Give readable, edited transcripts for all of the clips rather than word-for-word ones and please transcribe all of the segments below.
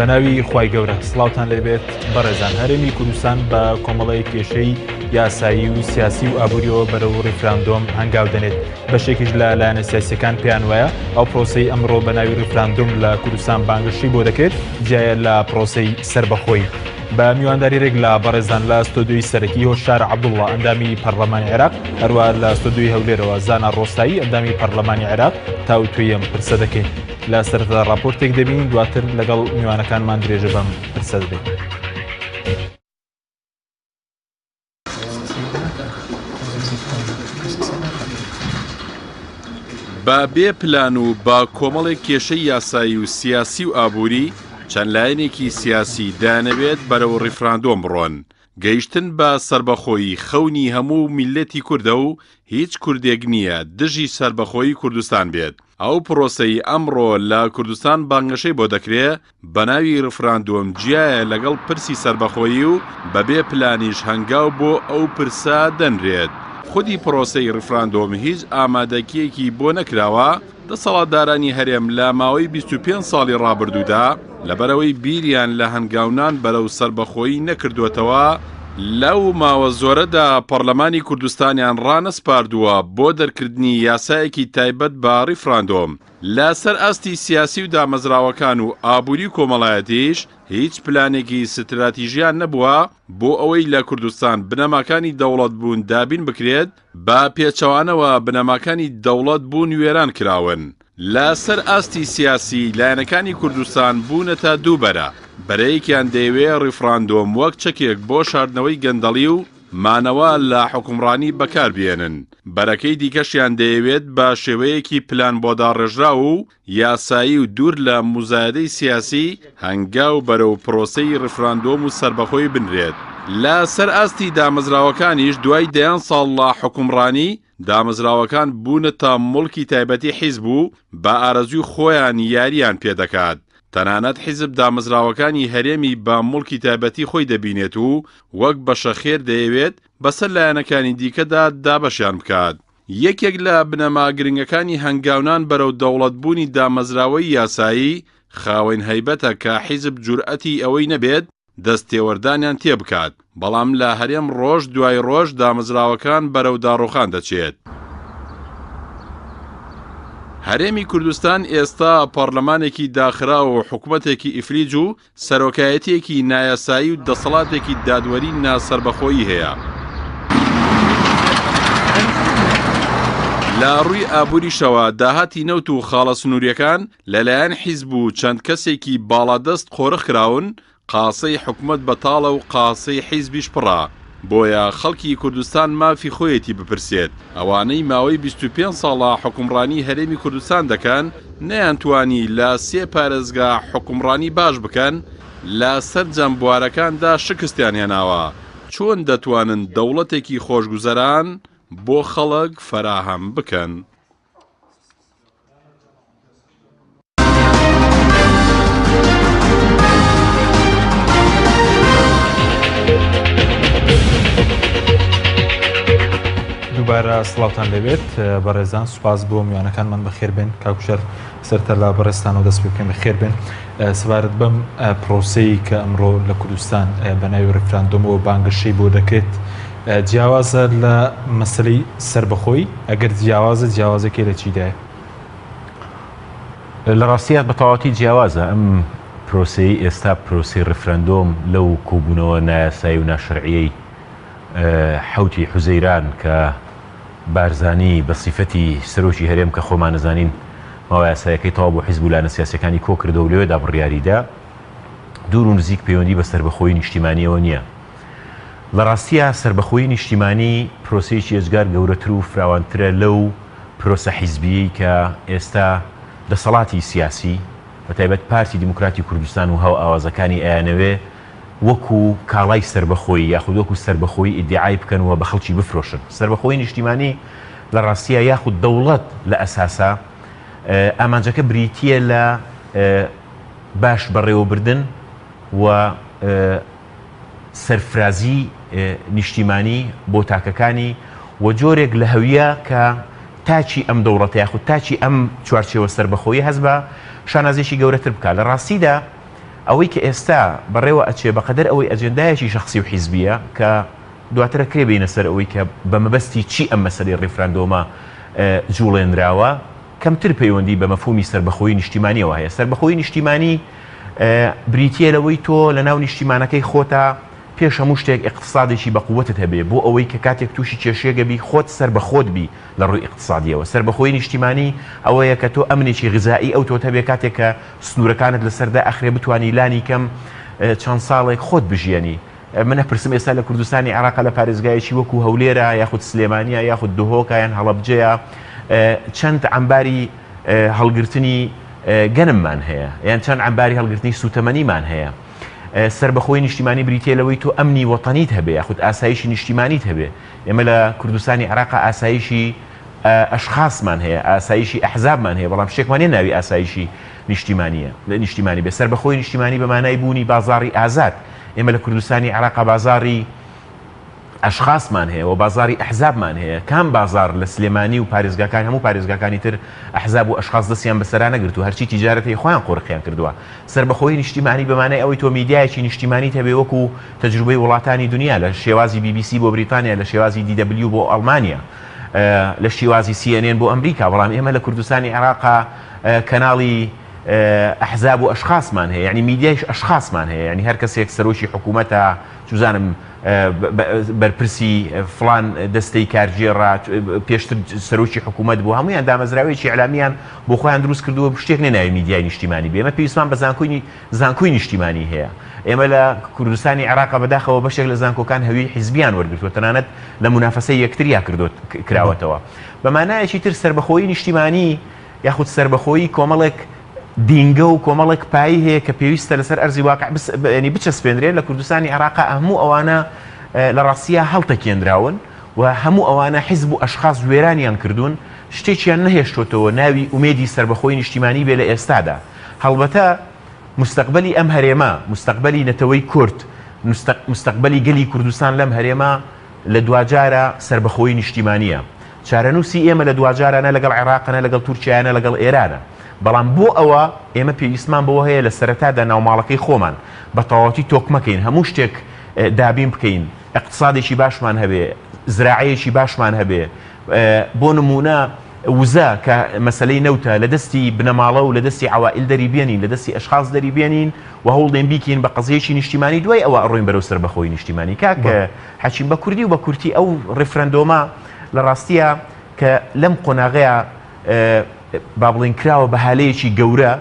بەناوی خوای گەورە سڵاوتان لێبێت بەڕێزان هەرێمی کوردستان بە کۆمەڵی کێشەی یاسایی و سیاسی و ئابووریەوە بەرەو ڕیفراندۆم هەنگاو دەنێت بەشێکیش لە لایەنە سیاسیەکان پێیان وایە ئەو پرۆسەی ئەمڕۆ بەناوی ڕیفراندۆم لە کوردستان بانگشتی بۆ دەکرێت جایە لە پرۆسەی سەربەخۆی بە میوانداریرێک لە بەڕێزان لە ستۆدیۆی سەرەکی هۆشار عەبدوڵڵا ئەندامی پەرلەمانی عێراق هەروە لە ستۆدیۆی هەولێرەوە زانا ڕۆستایی ئەندامی پەرلەمانی عێراق تا و توێیەم پرسە دەکەین لە سەرەتا راپۆرتێک دەبین دواتر لەگەڵ میوانەکانمان درێژە بەم پرسە دەبێت. با بێ پلان و با کۆمەڵێک کێشەی یاسایی و سیاسی و ئابووری چەند لایەنێکی سیاسی دانەوێت بەرەو ڕیفراندۆم بڕۆن گەیشتن بە سربەخۆیی خەونی هەموو میلەتی کوردە و هیچ کوردێک نییە دژی سربەخۆیی کوردستان بێت. ئەو پرۆسەی ئەمڕۆ لە کوردستان بانگەشەی بۆ دەکرێت بە ناوی ڕیفراندۆم جیایە لەگەڵ پرسی سربەخۆیی و بەبێ پلانیش هەنگاو بۆ ئەو پرسە دەنرێت. خودی پرۆسەی ڕیفراندۆم هیچ ئامادەکیەکی بۆ نەکراوە دەسەڵاتدارانی هەرێم لە ماوەی 25 ساڵی ڕابردوودا لەبەرەوەی بیریان لە هەنگاونان بەرەو سربەخۆیی نەکردوێتەوە لەو ماوە زۆرەدا پەرلەمانی کوردستانیان ڕانەسپاردووە بۆ دەرکردنی یاسایەکی تایبەت بە ڕیفراندۆم لەسەر ئاستی سیاسی و دامەزراوەکان و ئابووری کۆمەڵایەتیش هیچ پلانێکی ستراتیژیان نەبووە بۆ ئەوەی لە کوردستان بنەماکانی دەوڵەت بوون دابین بکرێت بە پێچەوانەوە بنەماکانی دەوڵەت بوون وێران کراون. لەسەر ئاستی سیاسی لایەنەکانی کوردستان بوونەتە دووبەرە بەرەیەکیان دەیەوێت ڕیفراندۆم وەک چەکێک بۆ شاردنەوەی گەندەڵی و مانەوە لە حکومڕانی بەکاربێنن بەرەکەی دیکەشیان دەیەوێت بە شێوەیەکی پلان بۆ داڕێژرا و یاسایی و دوور لە موزایدەی سیاسی هەنگاو بەرەو پرۆسەی ڕیفراندۆم و سربەخۆی بنرێت. لە سەر ئاستی دامەزراوەکانیش دوای 10 ساڵ لە حکومڕانی دامەزراوەکان بوونەتە مڵکی تایبەتی حیزب و بە ئارەزوی خۆیان یاریان پێدەکات. تەنانەت حیزب دامەزراوەکانی هەرێمی بە مڵکی تایبەتی خۆی دەبینێت و وەک بەشەخێر دەیەوێت بەسەر لایەنەکانی دیکەدا دابەشیان بکات. یەکێک لە بنەما گرنگەکانی هەنگاونان بەرەو دەوڵەتبوونی دامەزراوەی یاسایی خاوێن هەیبەتە کە حیزب جورئەتی ئەوەی نەبێت دەستێوەردانیان تێبکات بەڵام لە هەرێم ڕۆژ دوای ڕۆژ دامەزراوەکان بەرەو داڕۆخان دەچێت. هەرێمی کوردستان ئێستا پەرلەمانێکی داخرا و حکوومەتێکی ئیفلیج و سەرۆکایەتێکی نایاسایی و دەسەڵاتێکی دادوەری ناسەربەخۆیی هەیە. لە ڕووی ئابووریشەوە داهاتی نەوت و خاڵە سنووریەکان لەلایەن حیزب و چەند کەسێکی باڵادەست قۆرە کراون قاسەی حکوومەت بەتاڵە و قاسەی حیزبیش پڕە بۆیە خەڵکی کوردستان مافی خۆیەتی بپرسێت ئەوانەی ماوەی 25 ساڵە حکومڕانی هەرێمی کوردستان دەکەن نەیانتوانی لە 3 پارێزگا حکومڕانی باش بکەن لە سەر جەمبوارەکاندا شکستیان هێناوە چۆن دەتوانن دەوڵەتێکی خۆشگوزەران بۆ خەڵک فراهەم بکەن. دووبارە سڵاوتان لەبێت بەڕێزان سوپاس بۆ میوانەکانمان بەخێر بێن کاکوشەر سەرتە لە بەڕێستان و دەست پێ بکەین بەخێر بێن سەبارەت بەم پرۆسەی کە ئەمڕۆ لە کوردستان بە ناوی ڕیفراندۆمەوە بانگەشەی بۆ دەکرێت جیاوازە لە مەسەلەی سەربەخۆی ئەگەر جیاوازەکەی لە چیدایە؟ لە ڕاستیە بە تەواوەتی جیاوازە ئەم پرۆسەی ئێستا پرۆسەی ڕیفراندۆم لەو کۆبوونەوە نایاسایی و ناشەرعیەی حوتی حوزەیران کە بارزانی بە سیفەتی سەرۆکی هەرێم کە خۆمان نەزانین ماوەی یاسایەکەی تەواو بۆ حیزب و لایەنە سیاسیەکانی کۆ کردەوە و لەوێدا بڕیاریدا دوور و نزیک پەیوەندی بە سەربەخۆیی نیشتیمانیەوە نییە. لە ڕاستیە سەربەخۆیی نیشتیمانی پرۆسەیەکی ێجگار گەورەتر و فراوانترە لەو پرۆسە حیزبیی کە ئێستا دەسەڵاتی سیاسی بەتایبەت پارتی دیموکراتی کوردستان و هاو ئاوازەکانی ئەیانەوێ وەکو کاڵای سەربەخۆیی یاخود وەکو سەربەخۆیی ئیدعای بکەنەوە بە خەڵکی بفرۆشن. سەربەخۆیی نیشتیمانی لە ڕاستیە یاخود دەوڵەت لە ئەساسا ئامانجەکە بریتیە لە باش بەڕێوەبردن و سەرفرازی نیشتیمانی بۆ تاکەکانی و جۆرێک لە هەویە کە تاچی ئەم دەوڵەتە یاخود تاچی ئەم چوارچێوە سەربەخۆیی هەست بە شانازێکی گەورەتر بکات. لە ڕاستیدا ئەوەی کە ئێستا بەڕێوە ئەچێ بەقەدەر ئەوەی ئەجێندایەکی شخصی و حیزبیە کە دواترە کرێ بینە سەر ئەوەی کە بە مەبەستی چی ئەم مەسەلەی ڕیفراندۆمە جوڵێنراوە کەمتر پەیوەندی بە مەفهومی سەربەخۆیی نیشتیمانیەوە هەیە. سەربەخۆیی نیشتیمانی بریتیە لەوەی تۆ لە ناو نیشتیمانەکەی خۆتە پێش هەموو شتێک اقتصادێکی بە قووەتت هەبێ بۆ ئەوەی کە کاتێک تووشی کێشێگەبی خۆت سەر بە خۆت بی لە ڕووی اقتصادیەوە. سەربەخۆیی نیشتیمانی ئەوەیە کە تۆ ئەمنێکی غذایی ئەو تۆ هەبێ کاتێک کە سنوورەکانت لەسەردا ئەخرێ بتوانی لانی کەم چەند ساڵێک خۆت بژیانی. منە پرسم ئێستا لە کوردستانی عێراق لە پارێزگایەکی وەکو هەولێرە یاخود سلێمانیە یاخود دهۆکە یان هەڵەبجەیە چەند عەمباری هەڵگرتنی گەنممان هەیە یان چەند عەمباری هەڵگرتنی سوتەمەنیمان هەیە. سەربەخۆی نیشتیمانی بریتیە لەوەی تۆ ئەمنی وەتەنیت هەبێ یاخود ئاسایشی نیشتیمانیت هەبێ. ئێمە لە کوردستانی عێراق ئاسایشی ئەشخاصمان هەیە، ئاسایشی ئەحزابمان هەیە، بەڵام شتێکمانە ناوی ئاسایشی نیشتیمانی بێ. سەربەخۆی نیشتیمانی بەمانای بوونی بازاڕی ئازاد. ئێمە لە کوردستانی عێراق بازاڕی ئەشخاصمان هەیە و بازاڕی ئەحزابمان هەیە. کام بازار لە سلێمانی و پارێزگاکان هەموو پارێزگاکانی تر ئەحزاب و ئەشخاص دەستیان بەسەرا نەگرت و هەرچی تیجارەتی خۆیان قۆڕقیان کردووە. سەربەخۆی نیشتیمانی بەمانای ئەوەی تۆ میدیایەکی نیشتیمانیت هەبێ وەکو تەجروبەی وڵاتانی دنیا لە شێوازی BBC بۆ بریتانیا، لە شێوازی DW بۆ ئەڵمانیا، لە شێوازی CNN بۆ ئەمریکا. بەڵام ئێمە لە کوردستانی عێراق کەناڵی ئەحزاب و ئەشخاصمان هەیە، یعنی میدیایش ئەشخاصمان هەیە، یعنی هەر کەسێک سەرۆکی حکوومەتە چوزانم بەرپرسی فلان دەستەی کارژێڕا پێشتر سەرۆکی حکوومەت بوو هەمویان دامەزراوێکی ئەعلامیان بۆ خۆیان دروست کردووە شتێک نێناوی میدیای نیشتیمانی بێ. ئێمە پێویستمان بە زانکۆی نیشتیمانی هەیە. ئێمە لە کوردستانی عێراق بەداخەوە بەشێک لە زانکۆکان هەوی حیزبیان وەرگرتووە، تەنانەت لە منافەسەی یەکتریا کراوەتەوە. بەمانایەکی تر سەربەخۆیی نیشتیمانی یاخود سەربەخۆیی کۆمەڵێک دینگە و کۆمەڵێک پایی هەیە کە پێویستە لەسەر ئەرزی واقع ینی بچەسپێنرێت. لە کوردستانی عێراق هەموو ئەوانە لە ڕاستیە هەڵتەکێنراون و هەموو ئەوانە حیزب و ئەشخاص وێرانیان کردوون، شتێکیان نەهێشتۆتەوە ناوی ئومێدی سەربەخۆی نیشتیمانی بێ لە ئێستادا. هەڵبەتە مستەقبەلی ئەم هەرێمە، مستەقبەلی نەتەوەی کورد، مستەقبەلی گەلی کوردستان لەم هەرێمە لە دوجارە سەربەخۆی نیشتیمانیە. چارەنووسی ئێمە لە دوجارانە لەگەڵ عێراقەنە، لەگەڵ تورکیایانە، لەگەڵ ئێرانە. بەڵام بۆ ئەوە ئێمە پێویستمان بەوە هەیە لە سەرەتادا ناوماڵەکەی خۆمان بە تەواوەتی تۆکمەکەین، هەموو شتێک دابین بکەین، اقتصادێکی باشمان هەبێ، زراعەیەکی باشمان هەبێ. بۆ نمونە وزە کە مەسەلەی نەوتە لە دەستی بنەماڵە و لە دەستی عەوائل دەریبێنین، لە دەستی ئەشخاص دەریبێنین و هەوڵدێن بیکەین بە قەزەیەکی نیشتیمانی دوای ئەوە ئەڕۆین بەرەو سەربەخۆی نیشتیمانی. کاکە حەچیم بە کوردی و بە کورتی ئەو ڕێفرەندۆمە لە ڕاستیە کە لەم قۆناغەیە با بڵین کراوە بە هالەیەکی گەورە،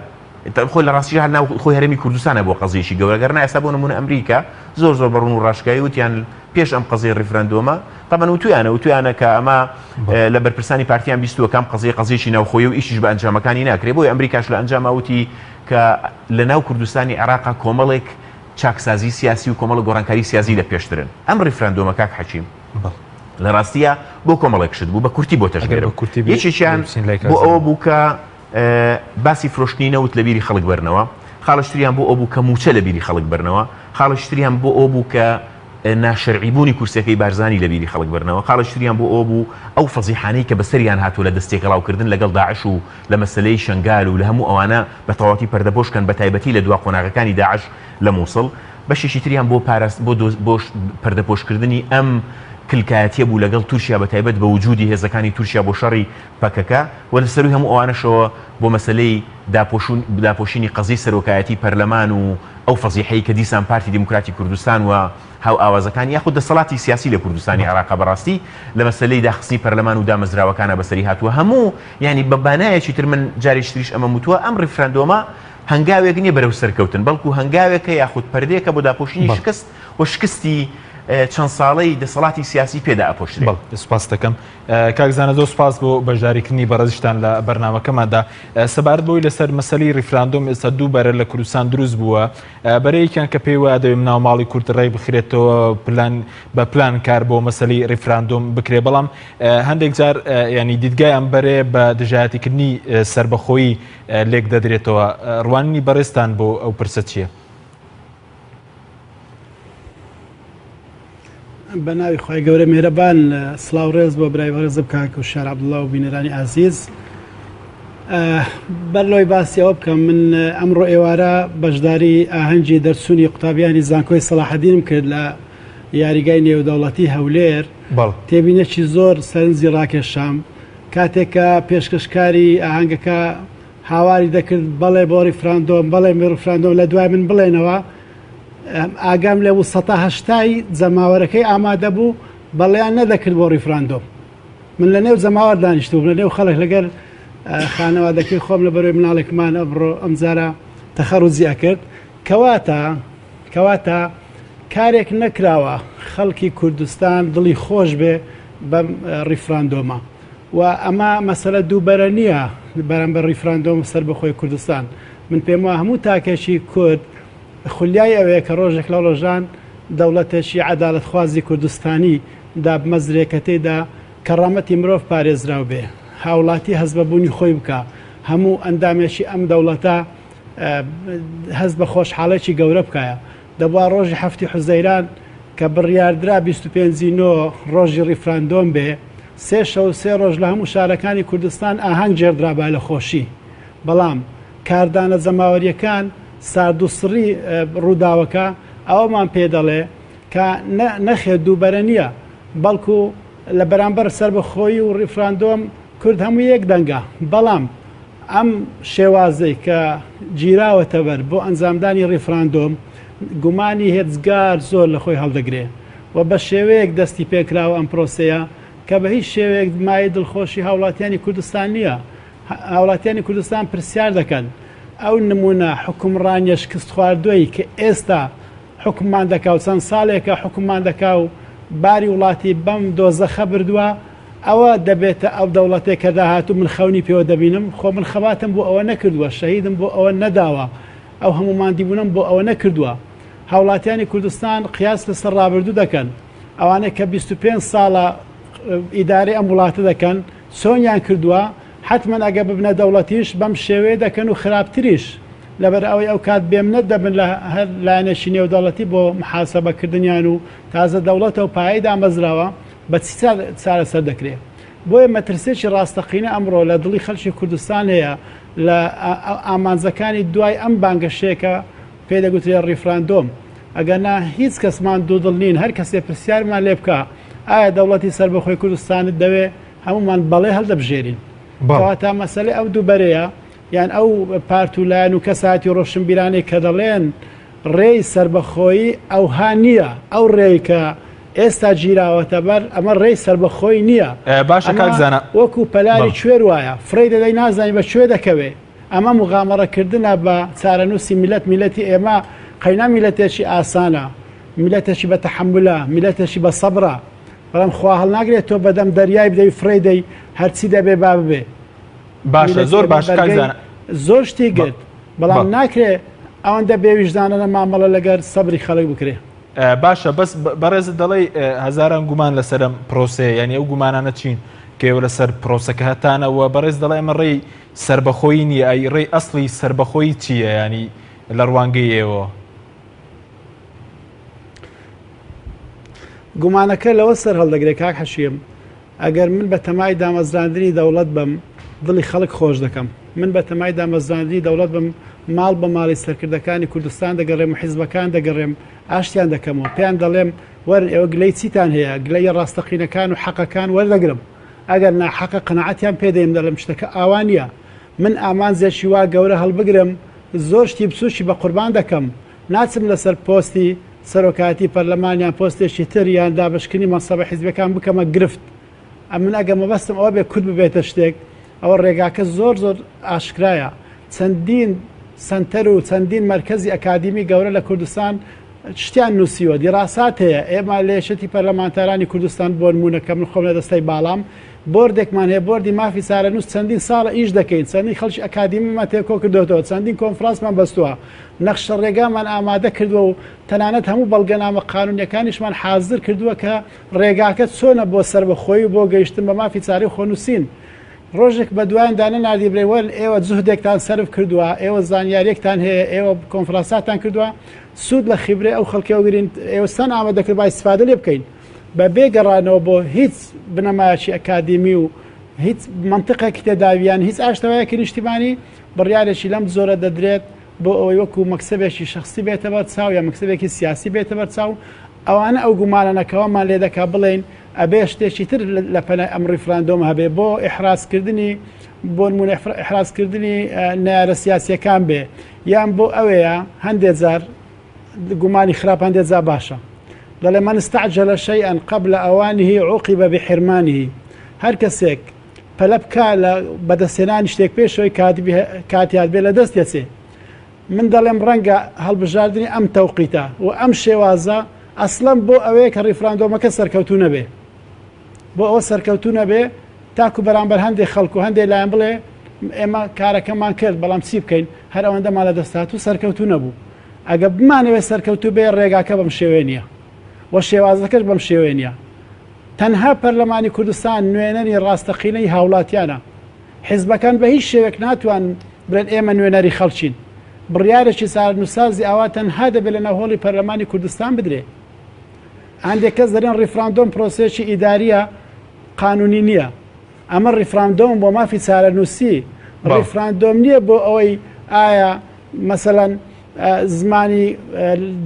خۆی لە ڕاستی هەر ناو خۆی هەرێمی کوردستانە بۆ قەزەیەکی گەورە، گەرنا ئێستا بۆ نمونە ئەمریکا زۆر بەڕون و ڕاشکایی وتیان پێش ئەم قەزەی ڕیفرەندۆمە تەمەن وتویانە کە ئەمە لە بەرپرسانی پارتیان بیستووە کام قەزەیەکی ناوخۆیی و ئیشیش بە ئەنجامەکانی ناکرێت. بۆی ئەمریکاش لە ئەنجاماوتی کە لە ناو کوردستانی عێراق کۆمەڵێک چاکسازی سیاسی و کۆمەڵ گۆڕانکاری سیاسی لە پێشترن. ئەم ڕیفرەندۆمە کاک حەچیم لە ڕاستیە بۆ کۆمەڵێک شت بوو بە کورتی بۆ تەژمێرە. یەکێکیان بۆ ئەوە بوو کە باسی فرۆشتنی نەوت لە بیری خەڵک بەرنەوە، خاڵشتریان بۆ ئەو بوو کە موچە لە بیری خەڵک بەرنەوە، خاڵشتریان بۆ ئەو بوو کە ناشەرعیبوونی کورسەکەی بارزانی لە بیری خەڵک بەرنەوە، خاڵشتریان بۆ ئەو بوو ئەو فەزیحانەی کە بەسەریان هاتووە لە دەستێک ڕاوکردن لەگەڵ داعش و لە مەسلەی شنگال و لە هەموو ئەوانە بە تەواوەتی پەردەبۆشکەن بە تایبەتی لە دوا قۆناغەکانی داعش لە مووسڵ. بەشێکی تریان بۆ پەردەپۆشکردنی ئەم کلکایەتیە بوو لەگەڵ تورکیا بە تایبەت بە وجودی هێزەکانی تورکیا بۆ شەڕی پەکەکە و لە سەروی هەموو ئەوانەشەوە بۆ مەسلەی داپۆشینی قەزی سەرۆکایەتی پەرلەمان و ئەو فەزیحەی کە دیسان پارتی دیموکراتی کوردستان و هاو ئاوازەکانی یاخود دەسەڵاتی سیاسی لە کوردستانی عێراق بەڕاستی لە مەسلەی داخستنی پەرلەمان و دامەزراوەکانە بەسەری هاتووە. هەموو ینی بە بانایەکی تر من جارێکتریش ئەمە وتووە ئەم ڕیفرەندۆمە هەنگاوێک نییە بەرەو سەرکەوتن، بەڵکو هەنگاوێکە یاخود پەردەیەکە بۆ داپۆشینی شکست و شکستی چەند ساڵەی دەسەڵاتی سیاسی پێدا ئەپۆشرێت. سپاس دەکەم کاکزانە، زۆر سپاس بۆ بەشداریکردنی بەڕێزشتان لە بەرنامەکەماندا. سەبارەت بۆی لەسەر مەسەلەی ڕیفراندۆم ئێستا دووبارە لە کوردستان دروست بووە، بەرەیەکیان کە پێی وایە دەوێت ناوماڵی کورد ڕێی بخرێتەوە بە پلان کار بۆ مەسەلەی ڕیفراندۆم بکرێ، بەڵام هەندێک جار ینی دیدگای ئەم بەرێ بە دژایەتیکردنی سەربەخۆیی لێک دەدرێتەوە. ڕوانینی بەڕێزتان بۆ ئەو پرسە چییە؟ بە ناوی خۆی گەورە میهرەبان سڵاو ڕێز بۆ برای بەڕێزم کاک و شار عەبدوڵڵا و بینەرانی عەزیز. بەرلۆی باسیەوە بکەم من ئەمڕۆ ئێوارە بەشداری ئاهەنگی دەرچوونی قوتابیانی زانکۆی سەلاحەدینم کرد لە یاریگای نێودەوڵەتی هەولێر. تێبینێکی زۆر سەرنجی ڕاکێشام کاتێککە پێشکەشکاری ئاهەنگەکە هاواری دەکرد بەڵێ بۆ ڕیفراندۆم بەڵێ ڕیفراندۆم لە دوای من بڵێنەوە ئاگام لێ بوو ١٨ جەماوەرەکەی ئامادە بوو بەڵێیان نەدەکرد بۆ ڕیفراندۆم. من لە نێو جەماوەر دانیشتوم لە نێو خەڵک لەگەر خانەوادەکەی خۆم لە بەرەوەی مناڵێکمان ئەمڕۆ ئەمجارە تەخەڕوجیا کرد کەواتە کارێک نەکراوە خەڵکی کوردستان دڵی خۆش بێ بەم ڕیفراندۆمە و ئەمە مەسەلە دووبەرە نییە بەرامبەر ڕیفراندۆم سەربەخۆی کوردستان. من پێم وایە هەموو تاکێکی کورد خولیای ئەوەیە کە ڕۆژێک لە ڕۆژان دەوڵەتێکی عەدالەتخوازی کوردستانی دابمەزرێکە تێدا کەڕامەتی مرۆڤ پارێزراو بێ هاوڵاتی هەست بەبوونی خۆی بکە هەموو ئەندامێکی ئەم دەوڵەتە هەست بە خۆشحاڵێکی گەورە بکایە. دەبوا ڕۆژی هەفتی حوزەیران کە بڕیاردرا 25 ڕۆژی ڕیفراندۆم بێ 3 ڕۆژ لە هەموو شارەکانی کوردستان ئاهەنگ جێردرابا لە خۆشی. بەڵام کاردانە جەماوەریەکان سارد و سڕی ڕووداوەکە ئەوەمان پێ دەڵێ کە نەخێت دووبەرە نییە بەڵکو لە بەرامبەر سەربەخۆیی و ڕیفراندۆم کورد هەموو یەک دەنگە. بەڵام ئەم شێوازەی کە گیراوەتە بەر بۆ ئەنجامدانی ڕیفراندۆم گومانی هێزگار زۆر لە خۆی هەڵدەگرێ و بە شێوەیەک دەستی پێکراوە ئەم پرۆسەیە کە بە هیچ شێوەیەک مای دڵخۆشی هاوڵاتیانی کوردستان نییە. هاوڵاتیانی کوردستان پرسیار دەکەن ئەو نمونە حکومڕانیە شکست خواردووی کە ئێستا حکوممان دەکا و چەند ساڵێکە حکوممان دەکا و باری وڵاتی بەم دۆزەخە بردووە ئەوە دەبێتە ئەو دەوڵەتێک کە داهاتوو من خەونی پێوە دەبینم خۆ من خەباتم بۆ ئەوە نەکردووە شەهیدم بۆ ئەوە نەداوە ئەو هەموو مادیبوونم بۆ ئەوە نەکردووە. هاوڵاتیانی کوردستان قیاس لەسەر ڕابردوو دەکەن ئەوانەیە کە 25 ساڵە ئیدارەی ئەم وڵاتە دەکەن چۆنیان کردووە حتمما ئەگە ببنە دەوڵەتیش بەم شێوەیە دەکەن و خراپتریش لەبەر ئەوەی ئەو کات بێم نەدەبن لە هەر لایەنێکی نێودەوڵەتی بۆ محاسەبەکردنیان و تازە دەوڵەتە و پایی دامەزراوە بە چی چارەسەر دەکرێت. بۆیە مەترسێکی ڕاستەقینە ئەمڕۆ لە دڵی خەڵکی کوردستان هەیە لە ئامانجەکانی دوای ئەم بانگەشەیەکە پێ دەگوترێت ڕیفراندۆم ئەگەرنا هیچ کەسمان دوودڵ نین هەر کەسێ پرسیارمان لێ بکە ئایا دەوڵەتی سەربەخۆی کوردستانت دەوێ هەمومان بەڵێ هەڵدەبژێرین. تا مەسەلەی ئەو دووبەرەیە یان ئەو پارتولایەن و کەساتی ڕۆشنبیرانی کە دەڵێن ڕێی سەربەخۆیی ئەو ها نییە ئەو ڕێی کە ئێستا گیراوەتە بەر ئەمە ڕێی سەربەخۆی نییە. باشە کاکزانە وەکو پەلاری کوێر وایە فڕی دەدەی نازانی بە کوێ دەکەوێ ئەمە مغامەڕەکردنە بە چارەنووسی میلەتی ئێمە قەینا میلەتێکی ئاسانە میلەتێکی بە تەحەمولە میلەتێکی بە سەبرە بەڵام خوا هەڵناگرێت تۆ بەدەم دەریای بدەی فڕی دەی هەرچی دەبێ با ببێ. باشە زۆر باش کاکزانە زۆر شتی گرت بەڵام ناکرێت ئەوەندە بێویژدانە مامەڵە لەگەر سەبری خەڵک بکرێ. باشە بەس بەڕێزت دەڵێ هەزاران گومان لەسەرم پرۆسەیە یعنی ئەو گومانانە چین کێوە لەسەر پرۆسەکە هەتانەوە بەڕێز دەڵێ ئەمە ڕێی سەربەخۆیی نیە ئەی ڕێی ئەسڵی سەربەخۆیی چییە ینی لە ڕوانگەی ئێوە؟ گومانەکە لەوە سەر هەڵدەگرێت کاک حەشیم ئەگەر من بە تەمای دامەزراندنی دەوڵەت بم دڵی خەڵک خۆش دەکەم من بە تەمای دامەزراندنی دەوڵەت بم ماڵ بە ماڵی سەرکردەکانی کوردستان دەگەڕێم و حیزبەکان دەگەڕێم ئاشتیان دەکەمەوە پێیان دەڵێم وەرن ئێوە گلەی چیتان هەیە گلەی ڕاستەقینەکان و حەقەکان وەردەگرم ئەگەر ناحەقە قەنەعەتیان پێدەیم دەڵێم شتەکە ئاوانە من ئامانجێکی وا گەورە هەڵبگرم زۆر شتی بچوشی بە قوربان دەکەم ناچم لەسەر پۆستی سەرۆکاتی پەرلەمانیان پۆستێکی تر یان دابشکردنی مەنسەبە حیزبەکان بکەمە گرفت من ئەگە مەبەستم ئەوە بێ کورد ببێتە شتێک ئەوە ڕێگاکە زۆر ئاشکرایە چەندین سنتەر و چەندین مرکزی ئەکادیمی گەورە لە کوردستان شتیان نووسیوە دیڕاسات هەیە ئێمە لێشتی پەرلەمانتارانی کوردستان بۆ نمونەکە من خۆم لە دەستەی باڵام بۆردێکمان هەیە بۆردی مافی چارەنووس چەندین ساڵە ئیش دەکەین چەندین خەڵکی ئەکادیمیمان تێکۆ کردوێتەوە چەندین کۆنفرانسمان بەستووە نەخشە ڕێگامان ئامادە کردووە و تەنانەت هەموو بەڵگەنامە قانونیەکانیشمان حازر کردووە کە ڕێگاکە چۆنە بۆ سەربەخۆیی و بۆ گەیشتن بە مافی چارەی خۆنووسین ڕۆژێک بە دوایندانە نردی برێوەل ئێوە جوهدێکتان سەرف کردووە ئێوە زانیاریەکتان هەیە ئێوە کۆنفرانساتان کردووە سوود لە خیبرێ ئەو خەڵکیەوە گرین ئێوەستان ئامادەکرد با ئیستیفادە لێ بکەین بە بێگەڕانەوە بۆ هیچ بنەمایەکی ئەکادمی و هیچ منطقێکی تێداویان هیچ ئاشتەوایەکی نیشتیمانی بڕیارێکی لەم زۆرە دەدرێت بۆ ئەوەی وەکو مەکسبێکی شخصی بێتە بەر چاو یا مەکسبێکی سیاسی بێتە بەر چاو ئەوانە ئەو گومانەکەەوەمان لێ دەکا بڵێن ئەبێ شتێکی تر لە پەنای ئەم ریفراندۆم هەبێ بۆ ئیحرازکردنی بۆ نمونە ئیحرازکردنی نارە سیاسیەکان بێ یان بۆ ئەوەیە هەندێک جار گومانی خراپ هەندێک جار باشە دەڵێ من استعجل شيئا قبل أوانه عوقب بحرمانه هەر کەسێک پەلە بکا لە بەدەستێنانی شتێک پێشەوەی کاتیات بێ لە دەست دێچێ من دەڵێم ڕەنگە هەڵبژاردننی ئەم تەوقیتە و ئەم شێوازە ئەسڵەم بۆ ئەوەیە کە ڕیفراندۆمەکە سەرکەوتو نەبێ بۆ ئەوە سەرکەوتو نەبێ تاکو بەرامبەر هەندێک خەڵکو هەندێک لایەن بڵێ ئێمە کارەکەمان کرد بەڵام چی بکەین هەر ئەوەندەمان لە دەستات و سەرکەوتو نەبوو ئەگە بمانەوێت سەرکەوتو بێ ڕێگاکە بەم شێوێ نییە و شێوازەکەش بەم شێوێ نییە تەنها پەرلەمانی کوردستان نوێنەری ڕاستەقینەی هاوڵاتیانە حیزبەکان بە هیچ شێوێک ناتوان بڵێن ئێمە نوێنەری خەڵچین بڕیارێکی چارەنووسازی ئاوا تەنها دەبێت لە ناوهۆڵی پەرلەمانی کوردستان بدرێ هەندێک کەس دەرێن ڕیفراندۆم پرۆسێکی ئیداریە قانونی نییە ئەمە ڕیفراندۆم بۆ مافی چارەنووسی ڕیفراندۆم نییە بۆ ئەوەی ئایا مەسەڵەن زمانی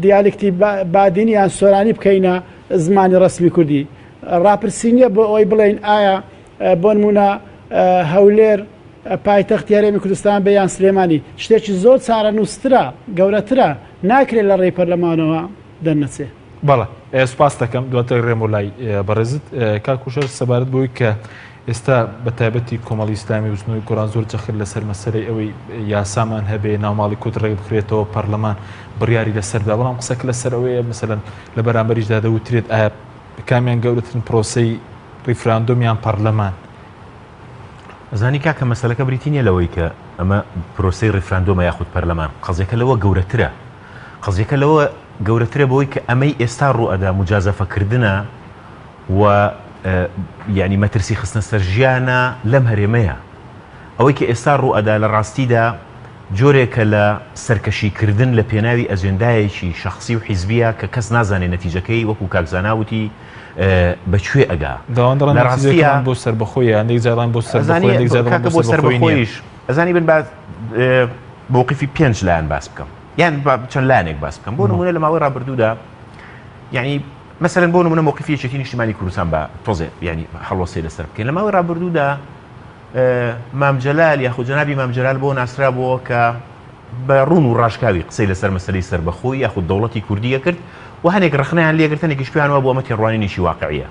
دیالکتی بادینی یان سۆرانی بکەینە زمانی ڕسمی کوردی ڕاپرسی نییە بۆ ئەوەی بڵێن ئایا بۆ نمونە هەولێر پایتەختی هەرێمی کوردستان بە یان سلێمانی شتێکی زۆر چارەنووسرە گەورەترە ناکرێت لە ڕێی پەرلەمانەوە دەرنەچێ بەڵێ سوپاس دەکەم دواتە ڕێم و لای بەڕێزت کاکوشەر سەبارەت بۆی کە ئێستا بە تایبەتی کۆمەڵی ئیسلامی وزنەوەی گۆڕان زۆر جەخر لەسەر مەسەرەی ئەوەی یاسامان هەبێ ناوماڵی کورد ڕێک بخرێتەوە پەرلەمان بڕیاری لەسەردا بەڵام قسەک لەسەر ئەوەیە مەسەلەن لە بەرامبەریشدا دەوترێت ئایا کامیان گەورەترین پرۆسەی ریفراندۆمیان پەرلەمان زانی کاکە مەسەلەکە بریتینیە لەوەی کە ئەمە پرۆسەی ریفراندۆمە یاخود پەرلەمان قەزیەکە لەوە گەورەترە قەزیەکە لەوە گەورەترە بەوەی کە ئەمەی ئێستا ڕوئەدا مجازەفەکردنە و یعنی مەترسی خستنە سەر ژیانە لەم هەرێمەیە ئەوەی کە ئێستا ڕوئەدا لە ڕاستیدا جۆرێکە لە سەرکەشیکردن لە پێناوی ئەجێندایەکی شخصی و حیزبیە کە کەس نازانێت نەتیجەکەی وەکو کاکزاناوتی بەکوێ ئەگا لە ڕاستیان بۆ سەربەخۆی هەندێک جاران بۆ سەربەخۆیش ئەزانی بن باز موقفی پێنج لایەن باس بکەم یان چەند لایەنێک باس بکەم بۆ نمونە لە ماوەی ڕابردوودا یعنی مثلا بۆ نمونە موقفی یەکێتی نیشتیمانی کوردستان بە تۆزێ ینی هەڵوەسێ لەسەر بکەین لە ماوەی ڕابردوودا مام جەلال یاخود جەنابی مام جەلال بۆ ناسرا بووە کە بە ڕوون و ڕاشکاوی قسەی لەسەر مەسەلەی سەربەخۆی یاخود دەوڵەتی کوردیە کرد و هەنێک ڕخنەیان لێگرتنێکیش پێیانوە بۆ ئەمە تێڕوانینیشی واقعیە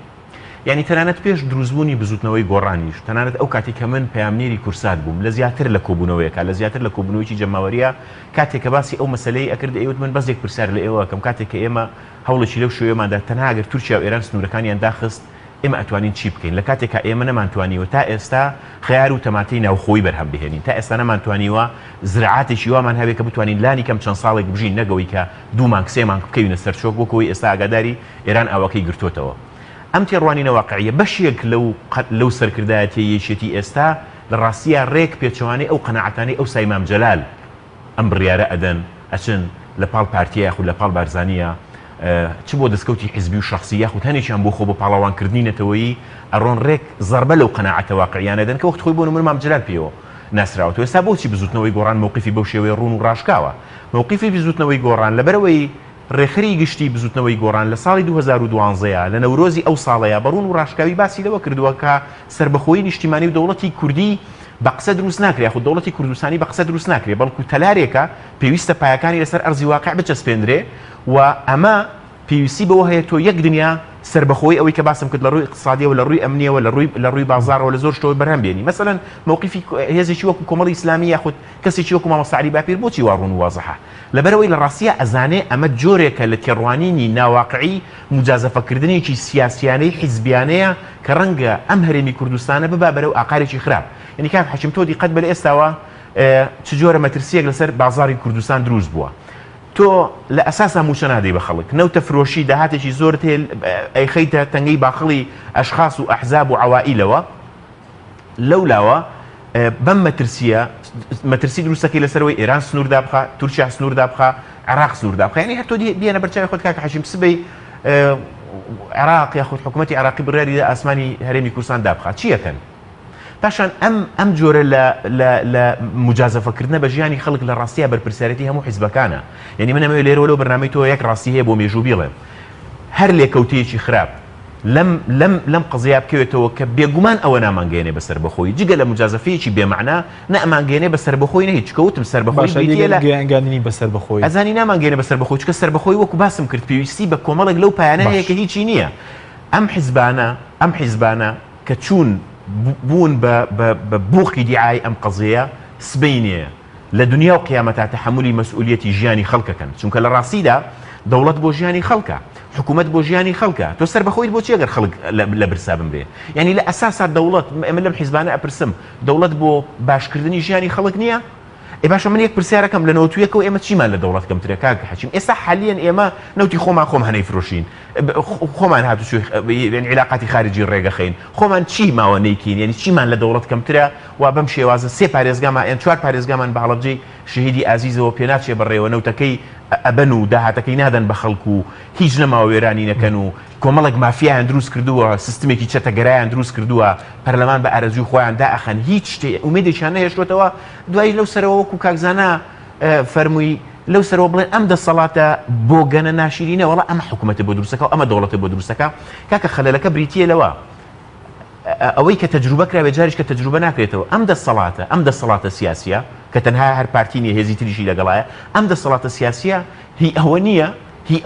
یعنی تەنانەت پێش دروستبوونی بزوتنەوەی گۆڕانیش تەنانەت ئەو کاتی کە من پەیامنێری کورسات بووم لە زیاتر لە کۆبوونەوەیەکە لە زیاتر لە کۆبوونەوەیکی جەماوەریە کاتێک کە باسی ئەو مەسەلەی ئەکرد ئەوت من بەس یەک پرسیار لە ئێوە کەم کاتێک کە ئێمە هەوڵێکی لەو شوێماندا تەنها ئەگەر تورکیا و ئێران سنوورەکانیان داخست ئێمە ئەتوانین چی بکەین لە کاتێک کە ئێمە نەمانتوانیوە تا ئێستا خەیار و تەماتەی ناوخۆی بەرهەم بهێنین تا ئێستا نەمانتوانیوە زراعاتێکی وامان هەبێت کە بتوانین لانی کەم چەند ساڵێک بژین نەگەوەی کە دوومان کسێمان بکەوینە سەرچۆک بۆکەوەی ئێستا ئاگاداری ئێران ئاوەکەی گرتوتەوە ئەم تێڕوانینە واقعیە بەشێک لەو سەرکردایەتی یەکێتی ئێستا لە ڕاستیە ڕێک پێچەوانەی ئەو قەناعەتانەی ئەو سای مام جەلال ئەم بڕیارە ئەدەن ئەچن لە پاڵ پارتیە یاخود لە پاڵ بارزانیە چ بۆ دەستکەوتی حیزبی و شخصی یاخود هەنێکیان بۆ خۆ بە پاڵاوانکردنی نەتەوەیی ئەڕۆن ڕێک زەربە لەو قەناعەتە واقعیانە دەن کە وەخت خۆی بۆ نمونە مام جەلال پێوە ناسراوەتەوە ئێستا بۆچی بزوتنەوەی گۆڕان موقفی بەو شێوەیە ڕوون و ڕاشکاوە موقفی بزوتنەوەی گۆڕان لەبەرەوەی ڕێخری گشتی بزوتنەوەی گۆڕان لە ساڵی 2012 لە نەورۆزی ئەو ساڵەیە بەڕوون و ڕاشکاوی باسی لەوە کردووە کە سەربەخۆیی نیشتیمانی و دەوڵەتی کوردی بە قسە دروست ناکرێت خو دەوڵەتی کوردستانی بە قسە دروست ناکرێت بەڵکو تەلارێکە پێویستە پایەکانی لەسەر ئەرزی واقع بچەسپێنرێ و ئەمە پێویستی بەوە هەیە تۆ یەک دنیا سەربەخۆی ئەوەی کە باسم کرد لە ڕووی اقتصادیەوە لە ڕووی ئەمنیەوە لە ڕووی بازارەوە لە زۆر شتەوە بەرهەم بێنی مەسەلەن موقفی هێزێکی وەکو کۆمەڵی ئیسلامی یاخود کەسێکی وەکو مامۆستا عەلی باپیر بۆچی وا ڕوون و وازەحە لەبەرەوەی لە ڕاستیە ئەزانێ ئەمە جۆرێکە لە تێڕوانینی ناواقعی مجازەفەکردنێکی سیاسیانەی حیزبیانەیە کە ڕەنگە ئەم هەرێمی کوردستانە ببا بەرەو ئاقارێکی خراپ یعنی کاک حەکیم تۆ دیقەت بە لە ئێستاوە چ جۆرە مەترسیەک لەسەر بازاری کوردستان دروست بووە تۆ لە ئەساسا موچە نادەی بە خەڵک نەوتە فرۆشی داهاتێکی زۆر تێ ئەیخەیتە تەنگەی باخەڵی ئەشخاص و ئەحزاب و عەوائیلەوە لەولاوە بەم مەترسی دروستەکەی لەسەرەوەی ئێران سنووردا بخە تورکیا سنووردا بخە عێراق سنووردا بخە یعنی هەر تۆ بێنە بەرچاوی خۆت کاکە حەشیم سبەی عراق یاخود حکوومەتی عراقی بڕیاری لە ئاسمانی هەرێمی کوردستان دابخات چیەکەن پاشان ئەم جۆرە لە مجازەفەکردنە بە ژیانی خەڵک لە ڕاستیە بەرپرسیارەتی هەموو حیزبەکانە یعنی منەمەوێت لێرەوە لەو بەرنامەی تۆ یەک ڕاستی هەیە بۆ مێژوو بڵێم هەر لێکەوتەیەکی خراپ لەم قضیە بکەوێتەوە کە بێگومان ئەوە نامانگەێنێ بەسەر بەخۆی جگە لە مجازەفەیەکی بێمەعنا نەمانگەێنێ بەسەر بەخۆی نە هیچ کەوتم سەر بەخۆیگەیاندنی بەسەر بەخۆی ئەزانی نامانگەێنێ بەسەر بەخۆی چکە سەر بەخۆی وەکو باسم کرد پێویستی بە کۆمەڵێک لەو پایانە هەیە کە هیچی نییە ئەم حیزبانە کە چوون بوون بە بووقی دیعای ئەم قضیە سبەینێ لە دنیا و قیامەتە تەحملی مەسئولیەتی ژیانی خەڵکەکەن چونکە لە ڕاستیدا دەوڵەت بۆ ژیانی خەڵکە حکوومەت بۆ ژیانی خەڵکە تۆ سەر بەخۆیت بۆ چێگەر خەڵک لە برسا بمرێ یعنی لە ئەساسا دەوڵەت ئەمە لەم حیزبانە ئەپرسم دەوڵەت بۆ باشکردنی ژیانی خەڵک نییە باشە من یەک پرسیارەکەم لە نەوتویەکەوە ئێمە چیمان لە دەوڵەت کەمترە کاک حەچیم ئێستا حالیان ئێمە نەوتی خۆمان هەنەی فرۆشین خۆمان هاتوچوی علاقاتی خارجی ڕێگەخین خۆمان چی ماوە نەیکین یعنی چیمان لە دەوڵەت کەمترە و بەم شێوازە سێ پارێزگامان یان چوار پارێزگامان بە هەڵەبجەی شەهیدی ئازیزەوە پێناچێ بەڕێوە نەوتەکەی ئەبەن و داهاتەکەی نادەن بە خەڵکو و هیچ نەماوە وێرانی نەکەن و کۆمەڵک مافیایان دروست کردووە سیستمێکی چەتەگەرایان دروست کردووە پەرلەمان بە ئارەزوی خۆیان دائەخەن هیچ شتێ ئومێدێکیان نەهێشتوێتەوە دوای لەو سەرەوە وەکو کاکزانە فەرمووی لەو سەرەوە بڵێن ئەم دەسەڵاتە بۆ گەنە ناشرینە وەڵا ئەمە حکوومەتە بۆ دروستەکە و ئەمە دەوڵەتە بۆ دروستەکە کاکە خەلەلەکە بریتیە لەوە ئەوەی کە تەجروبە کرا جاریش کە تەجروبە ناکرێتەوە ئەم دەسەڵاتە سیاسیە کە تەنها هەر پارتینی هێزی تریشی لەگەڵایە ئەم دەسەڵاتە سیاسیە هی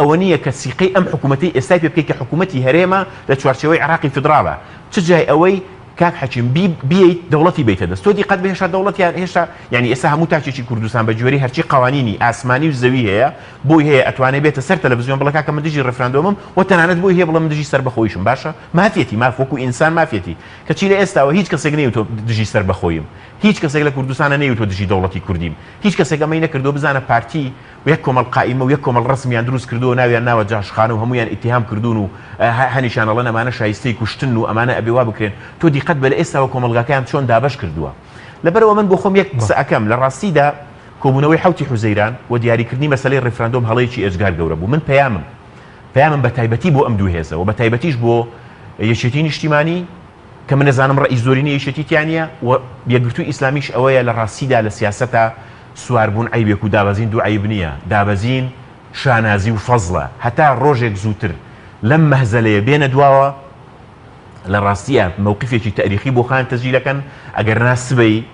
ئەوە نییە کە سیقەی ئەم حکوومەتی ئێستای پێ بکەیت کە حکوومەتی هەرێمە لە چوارچێوەی عراقی فدراڵە چ جای ئەوەی کاک حەچیم بیت دەوڵەتی بیتە دەست تۆ دیقەت بە هێشتا دەوڵەتیان هێشتا یعنی ئێستا هەموو تاکێکی کوردستان بە جوێری هەرچی قوانینی ئاسمانی و زەوی هەیە بۆی هەیە ئەتوانێت بێتە سەر تەلەڤیزیۆن بڵێ کاکە من دژی ڕێفراندۆمم و تەنانەت بۆی هەیە بڵێ من دژی سەربەخۆیشم باشە مافێتی مافوەکو ئینسان مافێتی کەچی لە ئێستاوە هیچ کەسێک نەیوتۆ دژی سەربەخۆیم هیچ کەسێک لە کوردستانە نەیوتۆ دژی دەوڵەتی کوردیم هیچ کەسێک ئەمەی نەکردو بزانە پارتی و یەک کۆمەڵ قائیمە و یەک کۆمەڵ ڕسمیان دروست کردو ناویان ناوە جاشخان و هەمویان ئیتیهام کردوون و هەنیشانەڵەن ئەمانە شایستەی کوشتن و ئەمانە ئەبێ وا بکرێن تۆ دیقەت بە لە ئێستاوە کۆمەڵگاکەیان چۆن دابەش کردووە لەبەرەوە من بۆ خۆم یەک قسە ئەەکەم لە ڕاستیدا کۆبوونەوەی حوتی حوزەیران و دیاریکردنی مەسەلەی ڕێفراندۆم هەڵەیەکی ئێجگار گەورە بوو من پەیامم بە تایبەتی بۆ ئەم دوو هێزە و بە تایبەتیش بۆ یەکێتی نیشتیمانی کە من نەزانم ڕئیس زۆرینەی یەکێتیانە و یەکگرتووی ئیسلامیش ئەوەیە لە ڕاستیدا لە سیاسەتە سواربوون عیبێک و دابەزین دوو عیب نییە دابەزین شانازی و فەزڵە هەتا ڕۆژێک زووتر لەم مەهزەلەیە بێنە دواوە لە ڕاستیە مووقفێکی تاریخی بۆ خان تەسجیلەکەن ئەگەر ناسبەی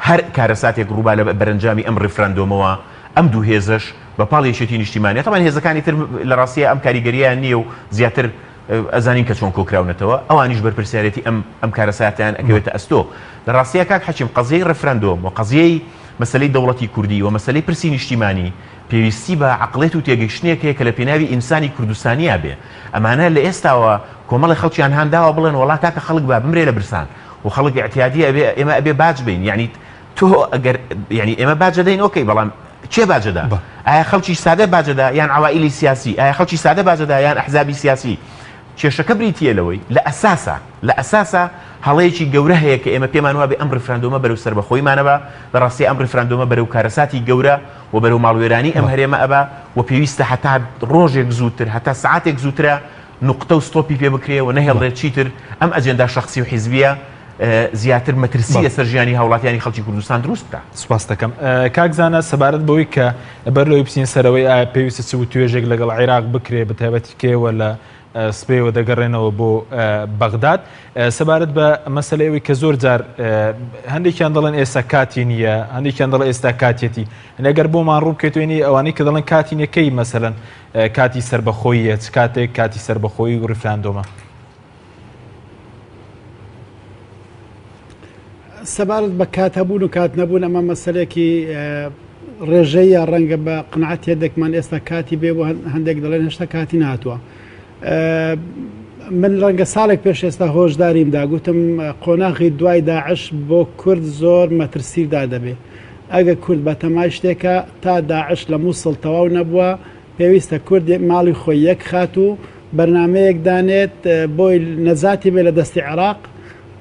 هەر کارەساتێک ڕووبا لە بەرەنجامی ئەم ڕێفراندۆمەوە ئەم دوو هێزش بە پاڵ یەکێتی نیشتیمانیە تەمان هێزەکانی تر لە ڕاستیە ئەم کاریگەریان نییە و زیاتر ئەزانین کە چۆن کۆکراونەتەوە ئەوانیش بەرپرسیارەتی ئەم کارەساتیان ئەکەوێتە ئەستۆ لە ڕاستیە کاک حەچیم قەزیەی ڕێفراندۆم و قەزیەی مەسەلەی دەوڵەتی کوردی و مەسەلەی پرسی نیشتیمانی پێویستی بە عقلێت و تێگەیشتنێک هەیە کە لە پێناوی ئینسانی کوردستانیا بێ ئەمانە لە ئێستاوە کۆمەڵی خەڵکیان هانداوە بڵێن وڵا کاکە خەڵک با بمرێ لە برسان و خەڵک اعتیادی ئێمە ئەبێ باج بین یعنی تۆ ئەگەر یعنی ئێمە باجەدەین ئۆکەی بەڵام چێ باجەدا ئایا خەڵکی سادە باجەدا یان عوائلی سیاسی ئایا خەڵکی سادە باجەدا یان ئەحزابی سیاسی کێشەکە بریتیە لەوەی لە ئەساسە هەڵەیەکی گەورە هەیە کە ئێمە پێمان وابێ ئەم ڕێفراندۆمە بەرەو سەربەخۆیمانەبە لە ڕاستی ئەم ڕێفراندۆمە بەرەو کارەساتی گەورە و بەرەو ماڵوێرانی ئەم هەرێمە ئەبا و پێویستە هەتا ڕۆژێک زووتر هەتا سعاتێک زووترە نقطە و ستۆپی پێ بکرێ و نەهێڵڕێت چیتر ئەم ئەجێندا شەخسی و حیزبیە زیاتر مەترسی لەسەر ژیانی هاوڵاتیانی خەڵکی کوردستان دروست بکە. سوپاس دەکەم. کاکزانە سەبارەت بەوەی کە بەر لەوەی بچین سەرەوەی ئایا پێویستە چ و توێژێک لەگەڵ عێراق بکرێ بە تایبەتی کێوە لە سپێوە دەگەڕێنەوە بۆ بەغداد سەبارەت بە مەسەلەیەوەی کە زۆر جار هەندێکیان دەڵێن ئێستا کاتی نییە هەندێکیان دەڵێن ئێستا کاتێتی ئەگەر بۆمان ڕوو بکەیتوێنی ئەوانەی کە دەڵێن کاتی نیەکەی مەسەلەن کاتی سەربەخۆییە چ کاتێک کاتی سەربەخۆیی و ڕێفراندۆمە سەبارەت بە کات هەبوون و کات نەبوون ئەمە مەسەلێکی ڕێژەیە ڕەنگە بە قناعەت هێدێکمان ئێستا کاتی بێ بۆ هەندێک دەڵێن هێشتا کاتی نهاتووە. من ڕەنگە ساڵێک پێش ئێستا هۆشداریمدا گوتم قۆناغی دوای داعش بۆ کورد زۆر مەترسیردا دەبێ ئەگە کورد بە تەمای شتێکە تا داعش لە مووسڵ تەواو نەبووە پێویستە کورد ماڵی خۆی یەک خات و بەرنمەیەک دانێت بۆی نەزاتی بێ لە دەستی عێراق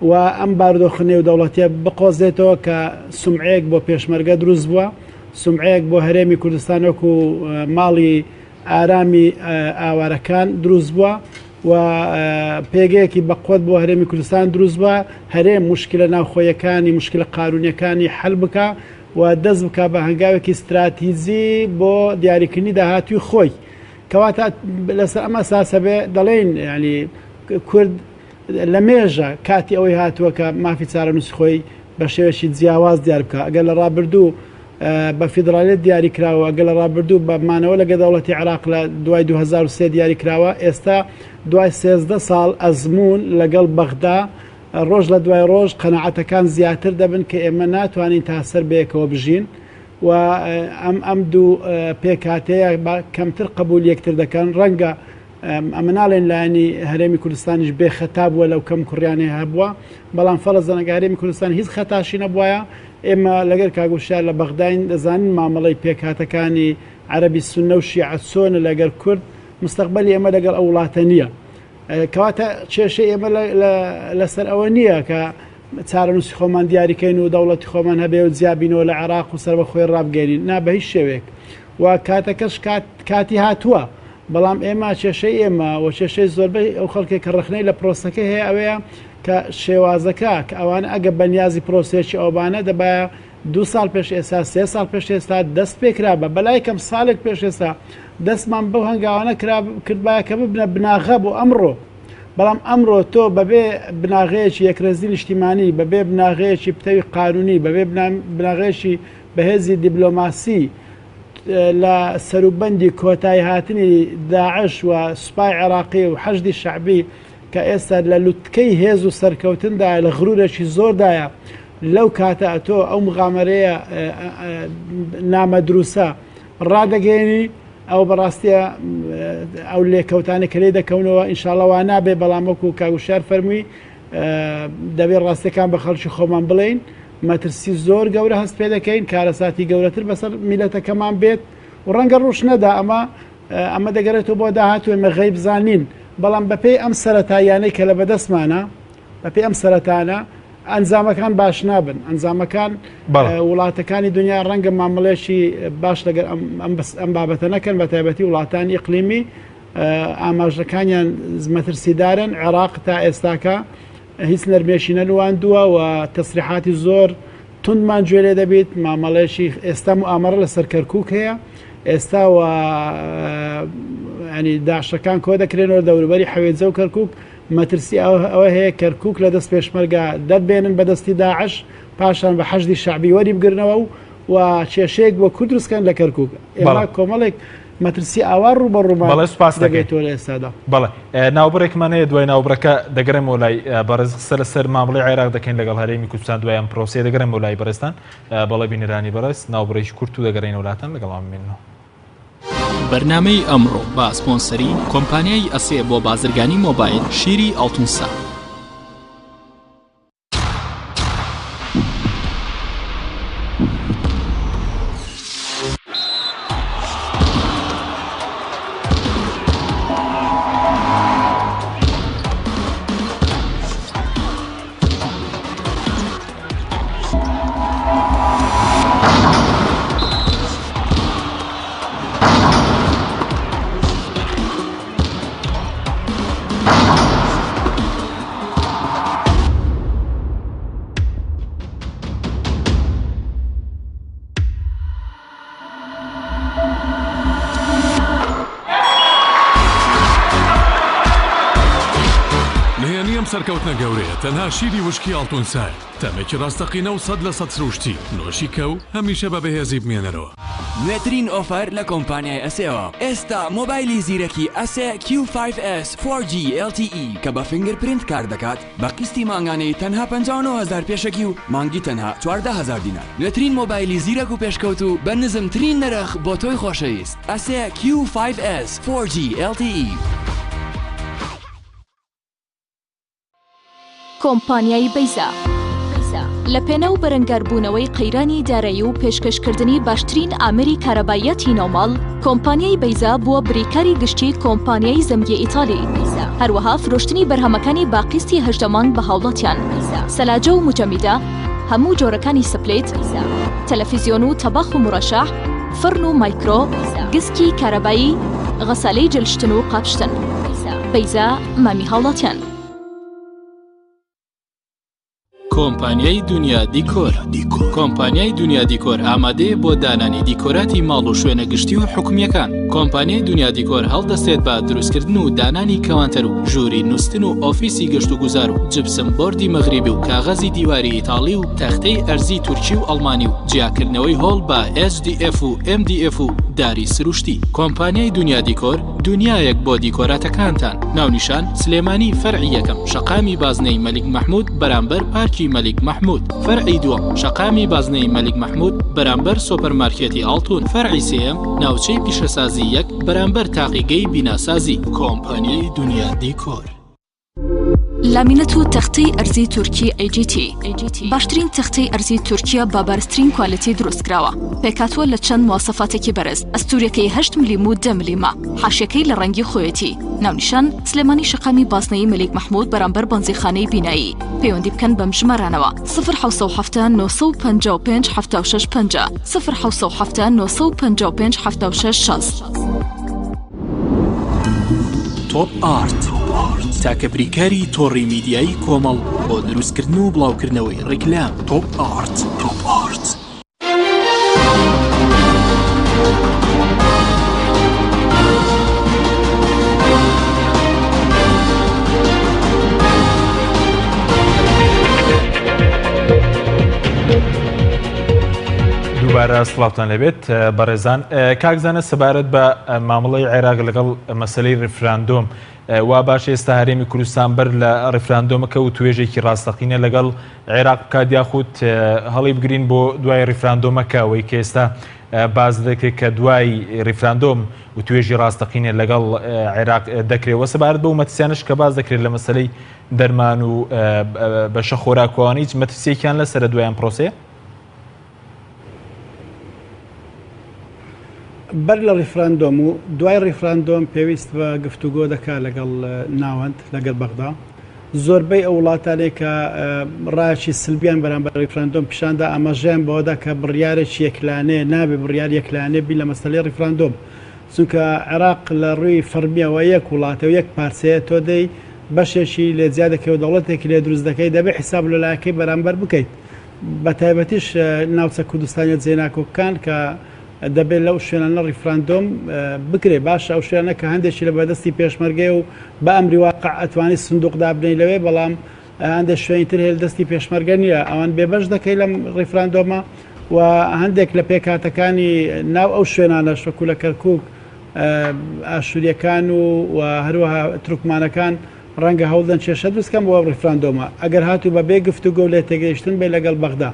و ئەم بارودۆخنەی و دەوڵەتیە بقۆزێتەوە کە سومعەیەک بۆ پێشمەرگە دروست بووە سومعەیەک بۆ هەرێمی کوردستان وەکو ماڵی ئارامی ئاوارەکان دروست بووە و پێگەیەکی بەقوت بۆ هەرێمی کوردستان دروست بە هەرێم مشکلە ناوخۆیەکانی مشکلە قانونیەکانی حل بکە و دەست بکە بە هەنگاوێکی استراتیزی بۆ دیاریکردنی داهاتوی خۆی کەواتە لەسەر ئەمە ساسە بێ دەڵێن ینی کورد لە مێژە کاتی ئەوەی هاتووە کە مافی چارەنووسی خۆی بە شێوەشی جیاواز دیار بکە ئەگەر لە ڕابردوو بە فیدراالێت دیاری کراوە ئەگەر لە ڕابردوو بەمانەوە لەگە دەوڵەتی عراق لە دوای 2023 دیاری کراوە ئێستا دوای 13 ساڵ ئەزمون لەگەڵ بەغدا ڕۆژ لە دوای ڕۆژ قەنەعەتەکان زیاتر دەبن کە ئێمە ناتوانین تاسەر بەیەکەوە بژین و ئەم دوو پێکاتەیە کەمتر قبول یەکتر دەکەن ڕەنگە ئەمە ناڵێن لایەنی هەرێمی کوردستانیش بێ خەتا بووە لەو کەم کوڕیانێ هەبووە بەڵام فەرزەنەگە هەرێمی کوردستان هیچ خەتاشی نەبووایە ئێمە لەگەر کاگوشار لە بەغداین دەزانین مامەڵەی پێکاتەکانی عەرەبی سونە و شیعە چۆنە لەگەر کورد مستەقبەلی ئێمە لەگەڵ ئەو وڵاتە نییە کەواتە کێشەی ئێمە لەسەر ئەوە نییە کە چارەنووسی خۆمان دیاریکەین و دەوڵەتی خۆمان هەبێ و جیابینەوە لە عێراق و سەر بە خۆی ڕابگەێنین نا بە هیچ شێوێک و کاتەکەش کاتی هاتووە بەڵام ئێمە کێشەی ئێمە و کێشەی زۆربەی ئەو خەڵکی کە ڕخنەی لە پرۆسەکە هەیە ئەوەیە کە شێوازەکە کە ئەوانە ئەگە بەنیازی پرۆسێکی ئەوبانە دەبایە 2 ساڵ پێش ئێستا 3 ساڵ پێش ئێستا دەست پێکرا بە بەلای کەم ساڵێک پێش ئێستا دەستمان بەو هەنگاوانە کردبایە کە ببنە بناغە بۆ ئەمڕۆ بەڵام ئەمڕۆ تۆ بەبێ بناغەیەکی یەکرەزی نیشتیمانی بەبێ بناغەیەکی پتەوی قانونی بەبێ بناغەیەکی بەهێزی دیبلۆماسی لە سەروبەندی کۆتایی هاتنی داعش و سوپای عێراقی و حەشدی شەعبی کە ئێستا لە لوتکەی هێز و سەرکەوتندا لە غرورێکی زۆردایە لەو کاتە تۆ ئەو مغامرەیە نامەدروسە ڕادەگەێنی ئەو بەڕاستیە ئەو لێکەوتانە کە لێ دەکەونەوە ئینشاڵڵە وا نابێ بەڵام وەکو کاگوشار فەرمووی دەبێت ڕاستیەکان بە خەڵکی خۆمان بڵێین مەترسی زۆر گەورە هەست پێ دەکەین کارەساتی گەورەتر بەسەر میلەتەکەمان بێت و ڕەنگە ڕوش نەدا ئەمە دەگەرێتەوە بۆ داهاتوێ مە غەیب زانین بەڵام بەپێی ئەم سەرەتاییانەی کە لە بەدەستمانە بەپێی ئەم سەرەتانە ئەنجامەکان باش نابن ئەنجامەکان وڵاتەکانی دنیا ڕەنگە مامەڵێکی باش لەگەر ئەم بابەتە نەکەن بە تایبەتی وڵاتانی ئیقلیمی ئاماژەکانیان مەترسیدارن عێراق تا ئێستاکە هیچ نەرمێشی نەنواندووە و تەسریحاتی زۆر توندمان گوێ لێ دەبێت مامەڵێکی ئێستا موامەرە لەسەر کەرکووک هەیە ئێستا و ینی داعشەکان کۆ دەکرێنەوە دەوروبەری حەوێجە و کەرکووک مەترسی ئەوە هەیە کەرکووک لە دەست پێشمەرگا دەربێنن بەدەستی داعش پاشان بە حەشدی شەعبی وەری بگرنەوە و کێشەیەک بۆ کورد دروستکەن لە کەرکووک ئێمە کۆمەڵێک مەترسی ئاوار ڕوو بە ڕوومان دەگەیتەوە لە ئێستادا بەڵێ ناوبڕێکمانەیە دوای ناوبڕەکە دەگەڕێمەوە لای بەڕێز قسە لەسەر مامەڵەی عێراق دەکەین لەگەڵ هەرێمی کوردستان دوای ئەم پرۆسێ دەگەڕێمەوە لای بەڕێستان بەڵێ بینەرانی بەڕێز ناوبڕێکی کورت و دەگەڕێنە وڵاتان لەگەڵام بینەوە بەرنامەی ئەمڕۆ بە سپۆنسەری کۆمپانیای ئەسێ بۆ بازرگانی مۆبایل شیری ئەڵتونسا. سەرکەوتنە گەورەیە تەنها شیری وشکی ئەڵتونسای تەمێکی ڕاستەقینە و 100% سروشتی نۆشی کەو هەمیشە بە بەهێزی بمێنەرەوە. نوێترین ئۆفەر لە کۆمپانیای ئەسێەوە ئێستا مۆبایلی زیرەکی ئەسێ Q5S 4G LTE کە بە فینگرپرینت کار دەکات بە قستی مانگانەی تەنها 59,000 پێشەکی و مانگی تەنها 14,000 دینار. نوێترین مۆبایلی زیرەک و پێشکەوت و بە نزمترین نرخ بۆ تۆی خۆشەویست ئەسێ Q5S 4G LTE. کۆمپانیای بەیزا لە پێنە و بەرەنگاربوونەوەی قەیرانی دارایی و پێشکەشکردنی باشترین ئامری کارەبایەتی ناوماڵ کۆمپانیای بەیزا بووە بریکاری گشتی کۆمپانیای زەمگی ئیتالی هەروەها فرۆشتنی بەرهەمەکانی باقیستی هەژدەمان بە هاوڵاتیان سەلاجە و مجەمیدە هەموو جۆرەکانی سپلێت تەلەڤیزیۆن و تەباخ و مڕەشەح فرن و مایکرۆ گسکی کارەبایی غەسالەی جلشتن و قاپشتن بەیزا مامی هاوڵاتیان. کۆمپانیای دنیا دیکۆر. کۆمپانیای دنیا دیکۆر ئامادەیە بۆ دانانی دیکۆراتی ماڵ و شوێنە گشتی و حکومیەکان. کۆمپانیای دنیا دیکۆر هەڵدەستێت بە دروستکردن و دانانی کەوانتەر و ژووری نووسن و ئۆفیسی گەشت و گوزار و جبسم بۆردی مەغریبی و کاغەزی دیواری ئیتاڵی و تەختەی ئەرزی تورکی و ئەڵمانی و جیاکردنەوەی هۆڵ بە HDF و MDF و داری سروشتی. کۆمپانیای دنیا دیکۆر دنیایەک بۆ دیکۆراتەکانتان. ناونیشان سلێمانی فەرعی یەکەم شەقامی بازنەی مەلیک مەحموود بەرامبەر پارکی مەلیک مەحموود. فەرعی دووەم شەقامی بازنەی مەلیک مەحموود بەرامبەر سۆپەرمارکێتی ئاڵتون. فەرعی سێیەم ناوچەی پیشەسازی یەک بەرامبەر تاقیگەی بیناسازی. کۆمپانیای دنیا دیکۆر. لامینەت و تەختەی ئەرزی تورکی AGT باشترین تەختەی ئەرزی تورکیا بە بەرزترین کوالیتی دروستکراوە. پێکاتوە لە چەند مواصفاتێکی بەرز. ئەستوورەکەی 8 ملم و 10 ملم. حاشیەکەی لە ڕەنگی خۆیەتی. ناونیشان سلێمانی شەقامی بازنەی مەلیک مەحموود بەرامبەر بەنزیخانەی بینایی. پەیوەندی بکەن بەم ژمارانەوە 070 955 76 50 070 955 76 60. تۆپ ئارت تاکە بریکاری تۆڕی میدیایی کۆمەڵ بۆ دروستکردن و بڵاوکردنەوەی ڕیکلام. تۆپ ئارت. دووبارە سڵاوتان لەبێت بەڕێزان. کاکزانە سەبارەت بە مامەڵەی عێراق لەگەڵ مەسەلەی ڕیفراندۆم وا باش ئێستا هەرێمی کوردستان بەر لە ڕیفراندۆمەکە و توێژێکی ڕاستەقینە لەگەڵ عێراق بکات یاخود هەڵی بگرین بۆ دوای ڕیفراندۆمەکەوەی کە ئێستا باز دەکرێت کە دوای ڕیفراندۆم و توێژی ڕاستەقینە لەگەڵ عێراق دەکرێتەوە. سەبارەت بە مەترسیانش کە باز دەکرێت لە مەسەلەی دەرمان و بەشە خۆراکوانی هیچ مەترسیێکیان لەسەر دوایان پرۆسەیە؟ بەر لە ڕیفراندۆم و دوای ڕیفراندۆم پێویست بە گفتوگۆ دەکات لەگەڵ ناوەند لەگەڵ بەغدا. زۆربەی ئەو وڵاتانەی کە ڕایەکی سلبیان بەرامبەر ڕیفراندۆم پیشاندا ئاماژەیان بەوەدا کە بڕیارێکی یەکلانەیە نابێ بڕیار یەکلانێ بی لە مەسەلەی ڕیفراندۆم. چونکە عێراق لە ڕووی فەرمیەوە یەک وڵاتە و یەک پارچەیە تۆ دەی بەشێکی لێ جیا دەکەی و دەوڵەتێکی لێ دروست دەکەی دەبێ حیساب لەلایەکەی بەرامبەر بکەیت. بە تایبەتیش ناوچە کوردستانیە جێناکۆکان کە دەبێت لەو شوێنانە ڕیفراندۆم بکرێ. باشە ئەو شوێنە کە هەندێکی لە بەدەستی پێشمەرگەی و بە ئەمری واقع ئەتوانی سندوقدا بنەی لەوێ، بەڵام هەندێک شوێنی تر هێل دەستی پێشمەرگە نییە. ئەوان بێبەش دەکەی لەم ڕیفراندۆمە و هەندێک لە پێکاتەکانی ناو ئەو شوێنانە شەکو لە کەرکووک ئاشوریەکان و هەروەها تورکمانەکان ڕەنگە هەوڵدەن کێشە دروستکەن بۆ ڕیفراندۆمە ئەگەر هاتوو بە بێ گفتوگۆ لێ تێگەیشتن بێ لەگەڵ بەغدا.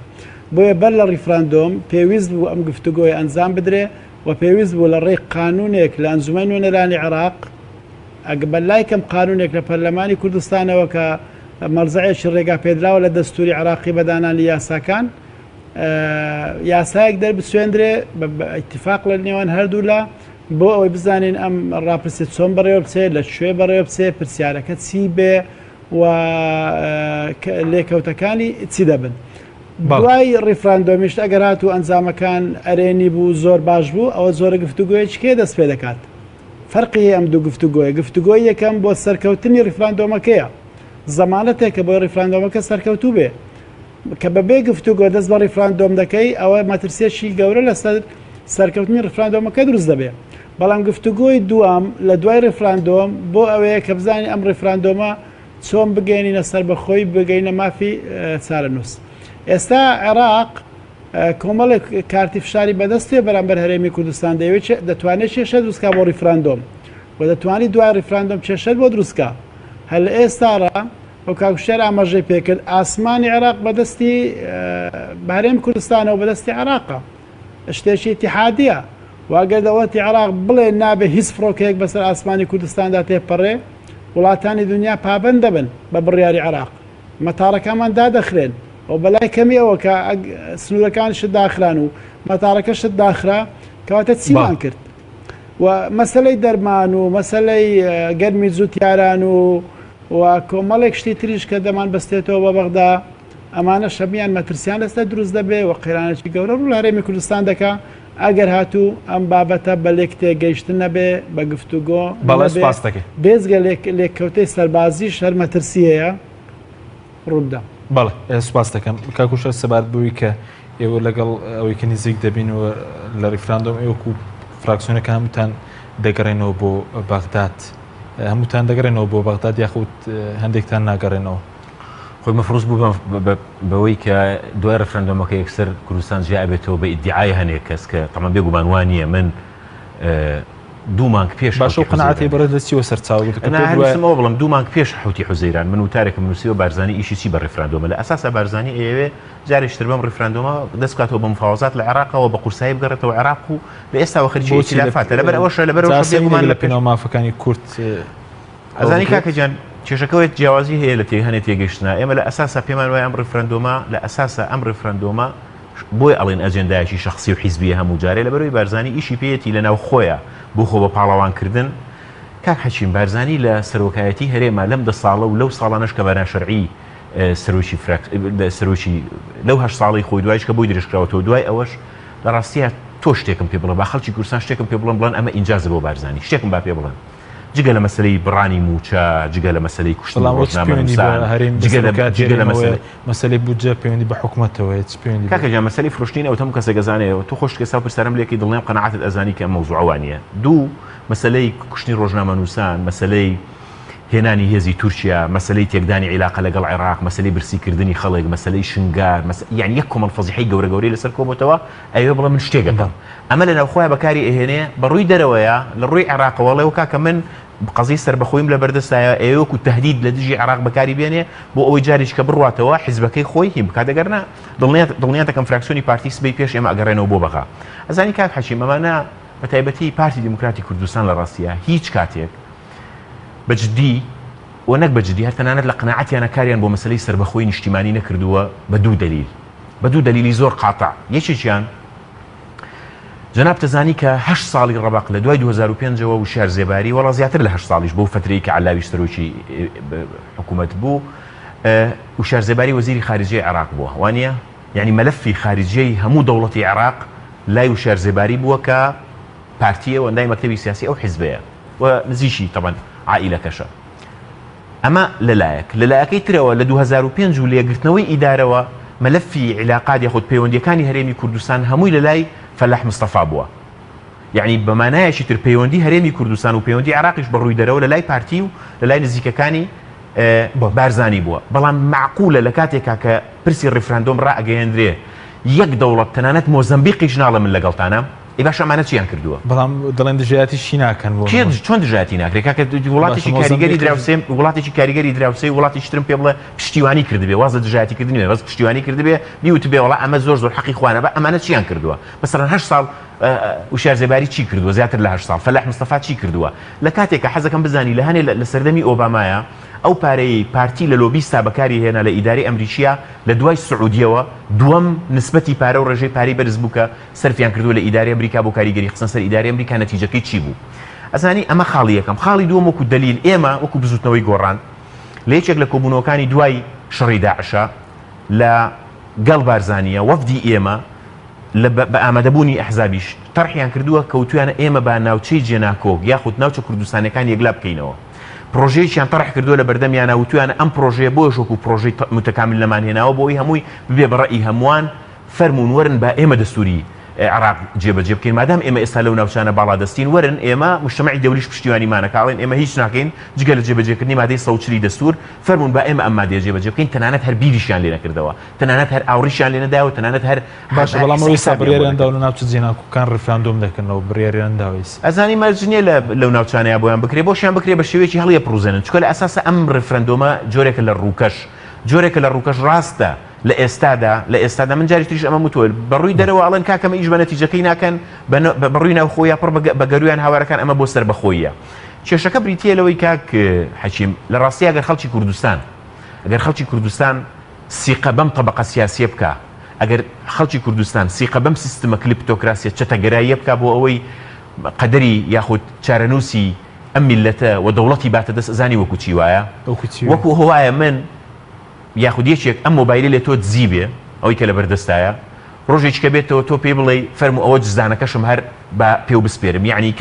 بۆیە بەر لە ڕیفراندۆم پێویست بوو ئەم گفتوگۆی ئەنجام بدرێ و پێویست بوو لە ڕێی قانونێک لە ئەنجومەن نوێنەرانی عێراق بەلای کەم قانونێک لە پەرلەمانی کوردستانەوە کە مەرجەعێکی ڕێگا پێدراوە لە دەستوری عێراقی بەدانانی یاساکان یاسایەک دەربسوێندرێ بە ئیتیفاق لە نێوان هەردوو لە بۆ ئەوەی بزانین ئەم ڕاپرسێت چۆن بەڕێوە بچێت لە کوێ بەڕێوە بچێت پرسیارەکە چی بێ و لێکەوتەکانی چی دەبن. دوای ڕیفراندۆمیشت ئەگەر هاتوو ئەنجامەکان ئەرێنی بوو زۆر باش بوو ئەوە زۆرە گفتوگۆیەکی کێ دەست پێ دەکات. فەرقی ئەم دوو گفتوگۆیە گفتوگۆی یەکەم بۆ سەرکەوتنی ڕیفراندۆمەکەیە زەمانەتێکە بۆ ڕیفراندۆمەکە سەرکەوتوو بێ کە بەبێ گفتوگۆ دەست بە ڕیفراندۆم دەکەی ئەوە مەترسیەکی گەورە لەسەر سەرکەوتنی ڕیفراندۆمەکە دروست دەبێت. بەڵام گفتوگۆی دوام لە دوای ڕیفراندۆم بۆ ئەوەیە کە بزانین ئەم ڕیفراندۆمە چۆن بگەینە سەر بەخۆی بگەینە مافی چارەنووس. ئێستا عێراق کۆمەڵێک کارتی فشاری بەدەستێ بەرامبەر هەرێمی کوردستان دەتوانێت کێشە دروستکە بۆ ڕیفراندۆم و دەتوانانی دوای ڕیفراندۆم کێشە بۆ دروستکە. هەل لە ئێستاڕە ئەو کاکوشێر ئاماژەی پێکرد ئاسمانی عێراق بەدەستی هەرێمی کوردستانەوە بەدەستی عێراقە شتێکی اتحادیە واگەر دەوڵەتی عێراق بڵێ نابێ هیچ فڕۆکەیەک بەسەر ئاسمانی کوردستاندا تێپەڕێ وڵاتانی دنیا پابەند دەبن بە بڕیاری عێراق مەتاڕەکانمان دادەخرێن و بەلای کەمی ئەوە کە سنوورەکان شت داخران و مەتاڕەکە شت داخرا کەواتە چیمان کرد و مەسەلەی دەرمان و مەسەلەی گەرمی جووتیاران و کۆمەڵێک شتی تریش کە دەمان بەستێتەوە بە بەغدا ئەمانە شەمیان مەترسیان لەسەر دروست دەبێ و قەیرانێکی گەورە ڕوو لە هەرێمی کوردستان دەکا ئەگەر هاتوو ئەم بابەتە بە لێک تێگەیشتن نەبێ بە گفتوگۆ بەڵێ سپاس دەکەی بێزگە لێککەوتەی سەربازی شەرمەترسیەیە ڕوودا. بەڵێ سپاس دەکەم کاکوشە سەبات بووی کە ئێوە لەگەڵ ئەوەی کە نزیک دەبینەوە لە ریفراندۆم ئێوەکو فراکسیۆنەکە هەمووتان دەگەڕێنەوە بۆ بەغداد هەمووتان دەگەڕێنەوە بۆ بەغداد یاخود هەندێکتان ناگەڕێنەوە. خۆی مەفروض بوو بەوەی کە دوای ڕفرەندۆمەکە یەکسەر کوردستان جیا بێتەوە بە ئیدعای هەنێک کەس کە تەمەن بێگومان وانە من 2 مانگ پێش باشە قەناعەتی بەڕێ دەستیوە سەرچاوەوە بڵم 2 مانگ پێش حوتی حوزەیران من وتارێکم نووسیوە بارزانانی ئیشی چی بە ڕفراندۆمە لە ئەساسە بارزانانی ئێوێ جارێشتر بەم ڕفراندۆمە دەستکاتەوە بە مفاوەزات لە عێراقەوە بە قورسایی بگەڕێتەوە عێراق و لە ئێستاوە خەرجی ئیتلافاتە لەبەر ئەوەشە لەبەرەوە لە پێناو مافەکانی کورد ئەزانی کاکەجان کێشەکەوێت جیاوازی هەیە لە هەنێت تێگەشتنا ئێمە لە ئەساسە پێمان وایە ئەم ڕفرەندۆمە لە ئەساسە ئەم ڕفرەندۆمە بۆی ئەڵێن ئەجێندایەکی شخصی و حیزبیە هەموو جارێ لەبەرەوەی بارزانی ئیشی پێیەتی لە ناو خۆیە بۆ خۆ بە پاڵەوانکردن کاک حەچیم بارزانی لە سەرۆکایەتی هەرێمە لەم 10 ساڵە و لەو ساڵانەش کە بەران شەرعی سەرۆکی لەو 8 ساڵی خۆی دوایش کە بۆی درێژکراوەتەوە دوای ئەوەش لە ڕاستیە تۆ شتێکم پێ بڵێ با خەڵکی کوردستان شتێکم پێ بڵێن ئەمە ئینجازە بۆ بارزانی شتێکم با پێ بڵێن جگە لە مەسلەی بڕانی موچە جگە لە مەسلەی کوشتن مەسلەی بودجە پەیوەندی بە حکوومەتەوە کاکەجان مەسلەی فرۆشتین ئەو هەموو کەسە گەزانەوە تو خۆشت کەسا پرسەرم لێکی دڵنیام قەناعەتت ئەزانی کە مەوزوعوانیە دوو مەسلەی کوشتنی ڕۆژنامە نووسان مەسلەی هێنانی هێزی تورکیا مەسلەی تێکدانی عیلاقە لەگەڵ عێراق مەسلەی برسیکردنی خەڵک مەسلەی شنگار یان یەک کۆمەڵ فەزیحەی گەورە گەورەی لەسەر کۆبووتەوە ئەوێ بڵێ من شتێکەکەم ئەمە لە ناوخۆیان بەکاری ئەهێنێ بەڕووی دەرەوەیە لە ڕووی عێراقەوەڵێەوە کاکە من قەزی سەربەخۆیم لە بەردەستایە ئێوەکو تهدید لە دژی عێراق بەکاری بێنێ بۆ ئەوەی جاریش کە بڕاتەوە حیزبەکەی خۆی هی بکاتەگەرنا دڵنیان دەکەم فراکسیۆنی پارتی سبەی پێش ئێمە ئەگەڕێنەوە بۆ بەغا ئەزانی کاک حەچیم ئەمانە بە تایبەتی پارتی دیموکراتی کوردستان لە ڕاستیە هیچ کاتێک بەجددی و نەک بەجددی هەر تەنانەت لە قەناعەتیانە کاریان بۆ مەسلەی سەربەخۆی نیشتیمانی نەکردووە بە دوو دلیلی زۆر قاتع یەکێکیان جناب تەزانی کە 8 ساڵی ڕەبق لە دوای 2005ەوە و شار زێباری وەڵا زیاتر لە 8 ساڵیش بۆ فترەی کە علاوی سەرۆکی حکوومەت بوو و شار زێباری وەزیری خارجیی عێراق بووە وانە یعنی مەلەفی خارجیەی هەموو دەوڵەتی عێراق لای و شار زێباری بووە کە پارتیە و ئەندای مەکتەبی سیاسی ئەو حیزبەیە و نزیشی طبعا عائیلەکەشە ئەمە لەلایەکەی ترەوە لە 2005 و لێگرتنەوەی ئیدارەوە مەلەفی عیلاقات یاخود پەیوەندیەکانی هەرێمی کوردستان هەمووی لە لای فەلاح مستەفا بووە یعنی بەمانایەکی تر پەیوەندی هەرێمی کوردستان و پەیوەندی عێراقیش بەڕووی دەرەوە لە لای پارتی و لە لای نزیکەکانی بارزانی بووە بەڵام معقولە لە کاتێکا کە پرسی ڕفراندۆم ڕائگەیەندرێ یەک دەوڵەت تەنانەت مۆزەمبیقیش ناڵە من لەگەڵتانە ئێ باش ئەمانە چیان کردووە بەڵام دەڵێن دژایەتیشی ناکەن بۆ چۆن دژایەتی ناکرێت کاکە وڵاتێکی کاریگەری دراوسێ وڵاتێکی کاریگەری دراوسێ وڵاتی شترم پێ بڵێ پشتیوانی کردبێ وازە دژایەتیکردنی بەس پشتیوانی کردبێ بیوت بێ وڵا ئەمە زۆر حەقی خوانە بە ئەمانە چیان کردووە بەسەرەن 8 ساڵ وشار زێباری چی کردووە زیاتر لە 8 ساڵ فەلاح مستەفا چی کردووە لە کاتێکە حەزەکەم بزانی لە هەنێ لە سەردەمی ئۆبامایە ئەو پارەی پارتی لە لۆبیستا بەکاری هێنا لە ئیداری ئەمریکیا لە دوای سعودیەوە دووەم نسبەتی پارە و ڕێژەی پارەی بەرز بوو کە سەرفیان کردووە لە ئیداری ئەمریکا بۆ کاریگەری خستن سەر ئیداری ئەمریکا نەتیجەکەی چی بوو ئەزانی ئەمە خاڵی یەکەم خاڵی دووەم وەکو دلیل ئێمە وەکو بزوتنەوەی گۆڕان لە یەکێک لە کۆبوونەوەکانی دوای شەڕی داعشە لە گەڵ بارزانیە وەفدی ئێمە بە ئامادەبوونی ئەحزابیش تەرحیان کردووە کەوتویانە ئێمە با ناوچەی جێناکۆک یاخود ناوچە کوردستانەکان یەکلا بکەینەوە پرۆژەیەکیان تەرح کردووە لە بەردەمیانە وتویانە ئەم پرۆژەیە بۆ شۆک و پرۆژەی متەکامل لەمان هێناوە بۆ ئەوی هەمووی ببێ بەڕێی هەمووان فەرمون وەرن بە ئێمە دەستوری عراق جێبەجێ بکەین مادام ئێمە ئێستا لەو ناوچانە باڵا دەستین وەرن ئێمە مجتەمەعی دەولیش پشتیوانیمانەکاڵێن ئێمە هیچ ناکەین جگە لە جێبەجێکردنی مادەی 140 دەستور فەرمون بە ئێمە ئەم مادەیە جێبەجێ بکەین تەنانەت هەر بیریشیان لێ نەکردەوە تەنانەت هەر ئاوریشیان لێ نەداوە تەنانەت هەر باش بەڵام ئەوەی سابڕێریان داو لە ناوچە جێناکۆکان ڕفراندۆم دەکردنەوە بڕیاریان داویست ئەزانی مەرجنیە لەو ناوچانەیە بۆیان بکرێ بۆشیان بکرێ بە شێوەیەکی هەڵیە پروزێنن چکە لە ئەساسە ئەم ڕفراندۆمە جۆرێکە لە ڕووکەش ڕاستە لە ئێستادا من جاری تریش ئەمە وتۆل بەڕووی دەرەوە ئەڵەن کاکەمە ئیش بە نەتیجەکەی ناکەن بەڕووی ناوخۆیە پڕ بە گەرویان هاوارەکان ئەمە بۆ سەربەخۆییە کێشەکە بریتە لەوەی کاک حەچیم لە ڕاستی ئەگەر خەڵکی کوردستان سیقە بەم طبقە سیاسیە بکە ئەگەر خەڵکی کوردستان سیقە بەم سیستمە کلیپتۆکراسیە چەتەگەراییە بکە بۆ ئەوەی قەدەری یاخود چارەنووسی ئەم میلەتە و دەوڵەتی باتە دەست ئەزانی وەکو چی وایە وەکو هەوایە من یاخود یەکێک ئەم مۆبایلی لێ تۆ دزیبێ ئەوەی کە لە بەردەستایە ڕۆژێکی کە بێتەوە تۆ پێی بڵێ فەرمو ئەوە جزدانەکەشم هەر بە پێو بسپێرم، یعنی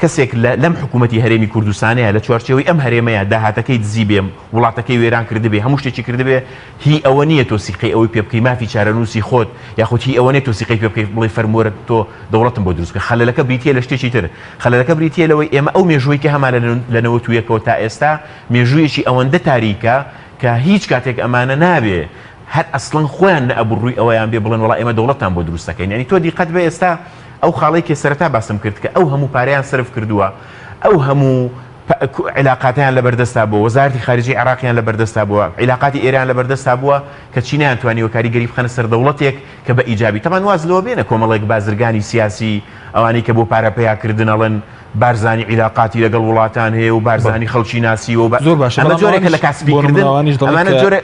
کەسێک لەم حکوومەتی هەرێمی کوردستانەیە لە چوارچەوەی ئەم هەرێمەیە داهاتەکەی دزی بێم وڵاتەکەی وێران کردبێ هەموو شتێکی کردبێ هی ئەوە نییە تۆسیقی ئەوەی پێ بکەی مافی چارەنووسی خۆت یاخود هی ئەوە نیە تۆسیقی پێ بکەیت بڵێ فەرمووەرە تۆ دەوڵەتم بۆ دروستکە. خەلەلەکە بریتە لە شتێکی تر، خەلەلەکە بریتە لەوەی ئێمە ئەو مێژووی کە هەمان لەنەوە تویەکەوە تا ئێستا مێژوویەکی ئەوەندە تاریکە کە هیچ کاتێک ئەمانە نابێ هەر ئەسڵەن خۆیان نەبڕووی ئەوەیان بێ بڵێن وڵا ئێمە دەوڵەتان بۆ دروستەکەین. یعنی تۆ دیقەت بە ئێستا ئەو خاڵەی کە سەرەتا باسم کرد کە ئەو هەموو پارەیان سرف کردووە، ئەو هەموو علاقاتیان لە بەردەستا بووە، وەزارەتی خارجی عێراقیان لە بەردەستا بووە، علاقاتی ئێران لە بەردەستا بووە کە چی نەیانتوانیوە کاریگەری بخەنە سەر دەوڵەتێک کە بە ئیجابی تەمان واز لەوە بێنە کۆمەڵێک بازرگانی سیاسی ئەوانەی کە بۆ پارەپەیاکردن ئەڵێن بارزانی علاقاتی لەگەڵ وڵاتان هەیە و بارزانی خەڵکی ناسیوە زۆر باشە ئەمە جۆرێکە لە کاسبیکردن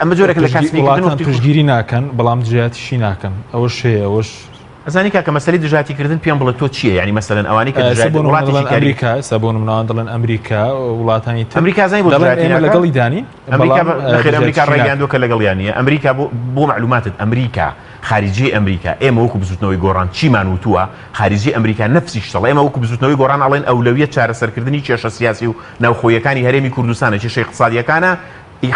ئەمە جۆرێکە لە کاسبیکردن پشتگیری ناکەن بەڵام دژایەتیشی ناکەن ئەوەش هەیە ئەوەش ئەزانی کاکە مەسەلەی دژاتیکردن پێم بڵێ تۆ چییە؟ یعنی مەسەلەن ئەوانەی کە ئەمریکا سەبوون مناوان دەڵێن ئەمریکا وڵاتانی ئەمریکا زای بۆ لەگەڵی دانی ئەمریکا ڕێگەیاندووە کە لەگەڵ یانە ئەمریکا بۆ معلوماتت ئەمریکا خارجی ئەمریکا ئێمە وەکو بزوتنەوەی گۆڕان چیمان وتووە خارجی ئەمریکا نەفسیش دەڵێ ئێمە وەکو بزوتنەوەی گۆڕان ئەڵێن ئەولەویەت چارەسەرکردنی کێشە سیاسی و ناوخۆیەکانی هەرێمی کوردستانە کێشە اقتصادیەکانە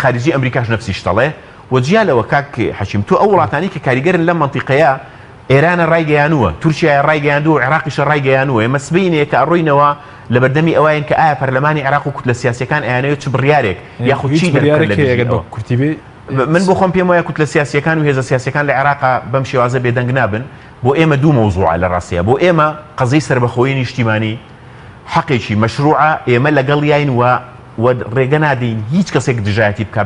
خارجی ئەمریکاش نەفسیش دەڵێ وەجیالەوە کاک حەشیم تۆ ئەو وڵاتانی کە کاریگەرن لەم مەنتیقەیە ئێرانە ڕایگەیانووە، تورکیا ڕایگەیاندووە، عێراقیش ڕایگەیانووە، ئێمە سبەینەیە کە ئەڕۆینەوە لە بەردەمی ئەوەیان کە ئایا پەرلەمانی عێراق و کوتلە سیاسیەکان ئەیانەوێت چ بڕیارێک یاخود چی کورتیبێ من بۆ خۆم پێم وایە کوتلە سیاسیەکان و هێزە سیاسیەکان لە عێراقا بەم شێوازە بێدەنگ نابن بۆ ئێمە دوو مەوزوعە لە ڕاستیە بۆ ئێمە قەزەی سەربەخۆیی نیشتیمانی حەقێکی مەشروعە ئێمە لەگەڵ یاین و ڕێگە نادەین هیچ کەسێک دژایەتی بکە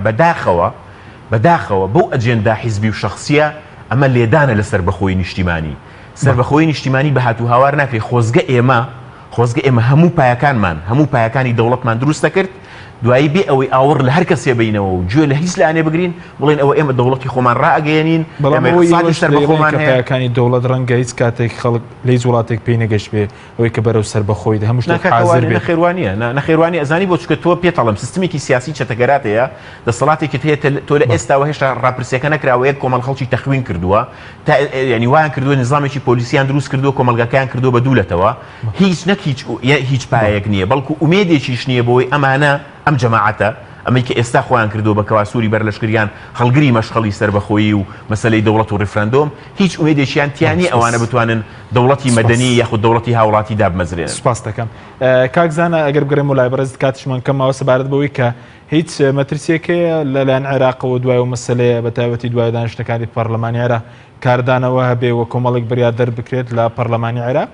بەداخەوە بەو ئەجێندا حیزبی و شەخصیە ئەمە لێدانە لە سەربەخۆیی نیشتیمانی سەربەخۆیی نیشتیمانی بە هاتوو هاوار ناکرێت خۆزگە ئێمە هەموو پایەکانمان هەموو پایەکانی دەوڵەتمان دروستە کرد دوایی بێ ئەوەی ئاور لە هەر کەسێ بینەوە و گوێ لە هیچ لایەنێ بگرین بڵێن ئەوە ئێمە دەوڵەتی خۆمان ڕائگەیەنین بەڵام سەربەخۆمان پایەکانی دەوڵەت ڕەنگە هیچ کاتێک خەڵک لەی وڵاتێک پێی نەگەشت بێ ئەوەی کە بەرەو سەربەخۆی هەموو شتێک حازر بێت نەخێوانیە ئەزانی بۆ چکە تۆ پێتەڵم سیستمێکی سیاسی چەتەگەراتەیە دەسەڵاتێکت هەیە تۆ لە ئێستا هێشتا ڕاپرسیەکە نەکراوە یەک کۆمەڵ خەڵکی تەخوین کردووە تا ینی وایان کردووە نظامێکی پۆلیسیان دروست کردووە کۆمەلگەکان کردووە بە دوولەتەوە هیچ پایەک نییە بەڵکو ئومێدێکیش نییە بۆی ئەمانە ئەم جەماعەتە ئەمەی کە ئێستا خۆیان کردو بە کەواسووری بەرلەشکریان هەڵگری مەشغەڵی سەربەخۆیی و مەسەلەی دەوڵەت و ڕێفرەندۆم هیچ ئومێدێکیان تیانی ئەوانە بتوانن دەوڵەتی مەدەنی یاخود دەوڵەتی هاوڵاتی دابمەزرێن. سپاس دەکەم کاکزانە ئەگەر بگەڕێم و لای بەڕێز کاتشمان کەمەوە سەبارەت بەوەی کە هیچ مەترسیەکەیە لەلایەن عێراقەوە دوای و مەسەلەیە بە تایبەتی دوای دانیشتەکانی پەرلەمانی عێراق کاردانەوە هەبێ وە کۆمەڵێک بڕیار بکرێت لە پەرلەمانی عێراق؟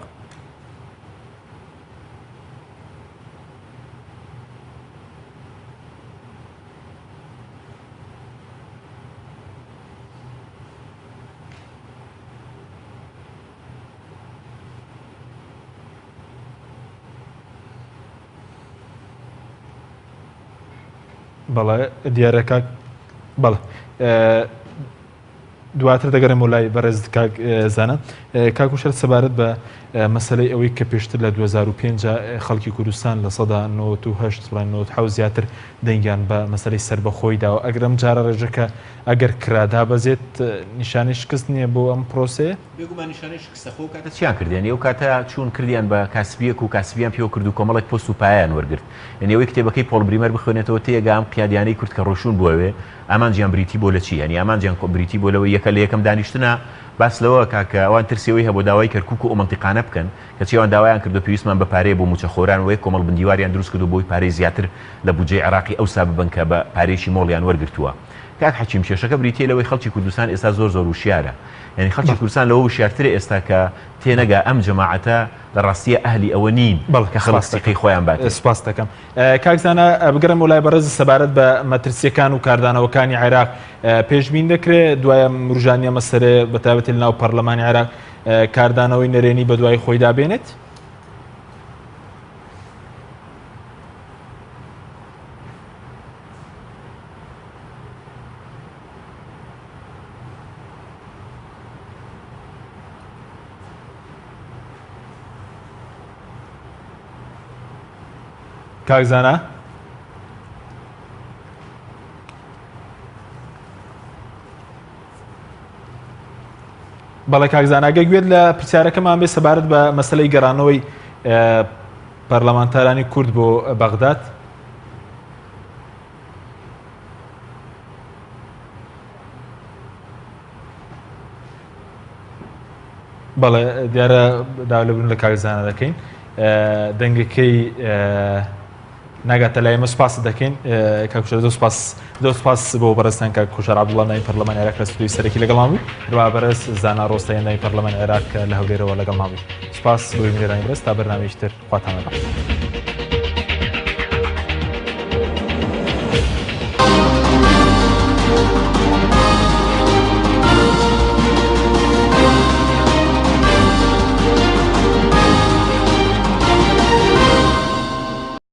بەڵێ دیارەکە بەڵێ دواتر دەگەڕێم و لای بەڕێز زانە کاکوشەر سەبارەت بە مەسەلەی ئەوەی کە پێشتر لە 2005 خەڵکی کوردستان لە سەدا 98 زیاتر دەنگیان بە مەسەلەی سەربەخۆیداوە ئەگەرم جارە ڕێژەکە ئەگەر کرادا بەزێت نیشانەی شکست نییە بۆ ئەم پرۆسەیە؟ بێگومان نیشانەی شکستە خۆ کاتە چیان کردیان ئەو کاتە چوون کردیان بە کاسبیەک و کاسبیان پێوە کرد و کۆمەڵێک پۆست و پایان وەرگرت یعنی ئەوەی کتێبەکەی پۆڵ بریمەر بخوێنێتەوە تێگە ئەم قیادیانەی کورد کە ڕۆشون بووەوێ ئامانجیان بریتی بۆ لە چی ینی ئامانجیان بریتی بۆ لەوەی یەکە لە یەکەم دانیشتنە باس لەوە کاکە ئەوان ترسیەوەی هەبوو داوای کەرکووک و ئۆمەنتیقانە بکەن کە چیوان داوایان کردو پێویستمان بە پارەیە بۆ موچەخۆران وەیە کۆمەڵ بندیواریان دروست کردو بۆی پارەی زیاتر لە بودجەی عێراقی ئەوسا ببن کە بە پارێکی مۆڵیان وەرگرتووە. کاک حەکیم کێشەکە بریتیە لەوەی خەڵکی کوردستان ئێستا زۆر وشیارە یعنی خەڵکی کوردستان لەوە وشیارترە ئێستا کە تێنەگا ئەم جەماعەتە لە ڕاستیە ئەهلی ئەوە نین کە خەڵستیقی خۆیان بات. سپاس دەکەم کاکزانە بگەڕم و لای بەڕێز سەبارەت بە مەترسیەکان و کاردانەوەکانی عێراق پێشبین دەکرێت دوایە ڕژانیە مەسەرێ بە تایبەتی لەناو پەرلەمانی عێراق کاردانەوەی نەرێنی بە دوای خۆی دابێنێت؟ کاکزانە بەڵێ کاکزاناگە گوێت لە پرسیارەکەمان بێ سەبارەت بە مەسلەی گەڕانەوەی پەرلەمانتارانی کورد بۆ بەغداد. بەڵێ دیارە داولەبوون لە کاکزانە دەکەین دەنگەکەی ناگاتە لای ئێمە سوپاس دەکەین کاکوشەر زۆر سوپاس بۆ بەڕێستان کە کوشەر عەبدوڵڵا ناوی پەرلەمانی عێراق لە ستودیۆی سەرەکی لەگەڵمان بوو هەروەها بەڕێز زانا ڕۆستایی ناوی پەرلەمانی عێراق لە هەولێرەوە لەگەڵمان بوو سوپاس بۆ میێرانی بەرز تا بەرنامەیەکی تر خواتان لەگەڵ.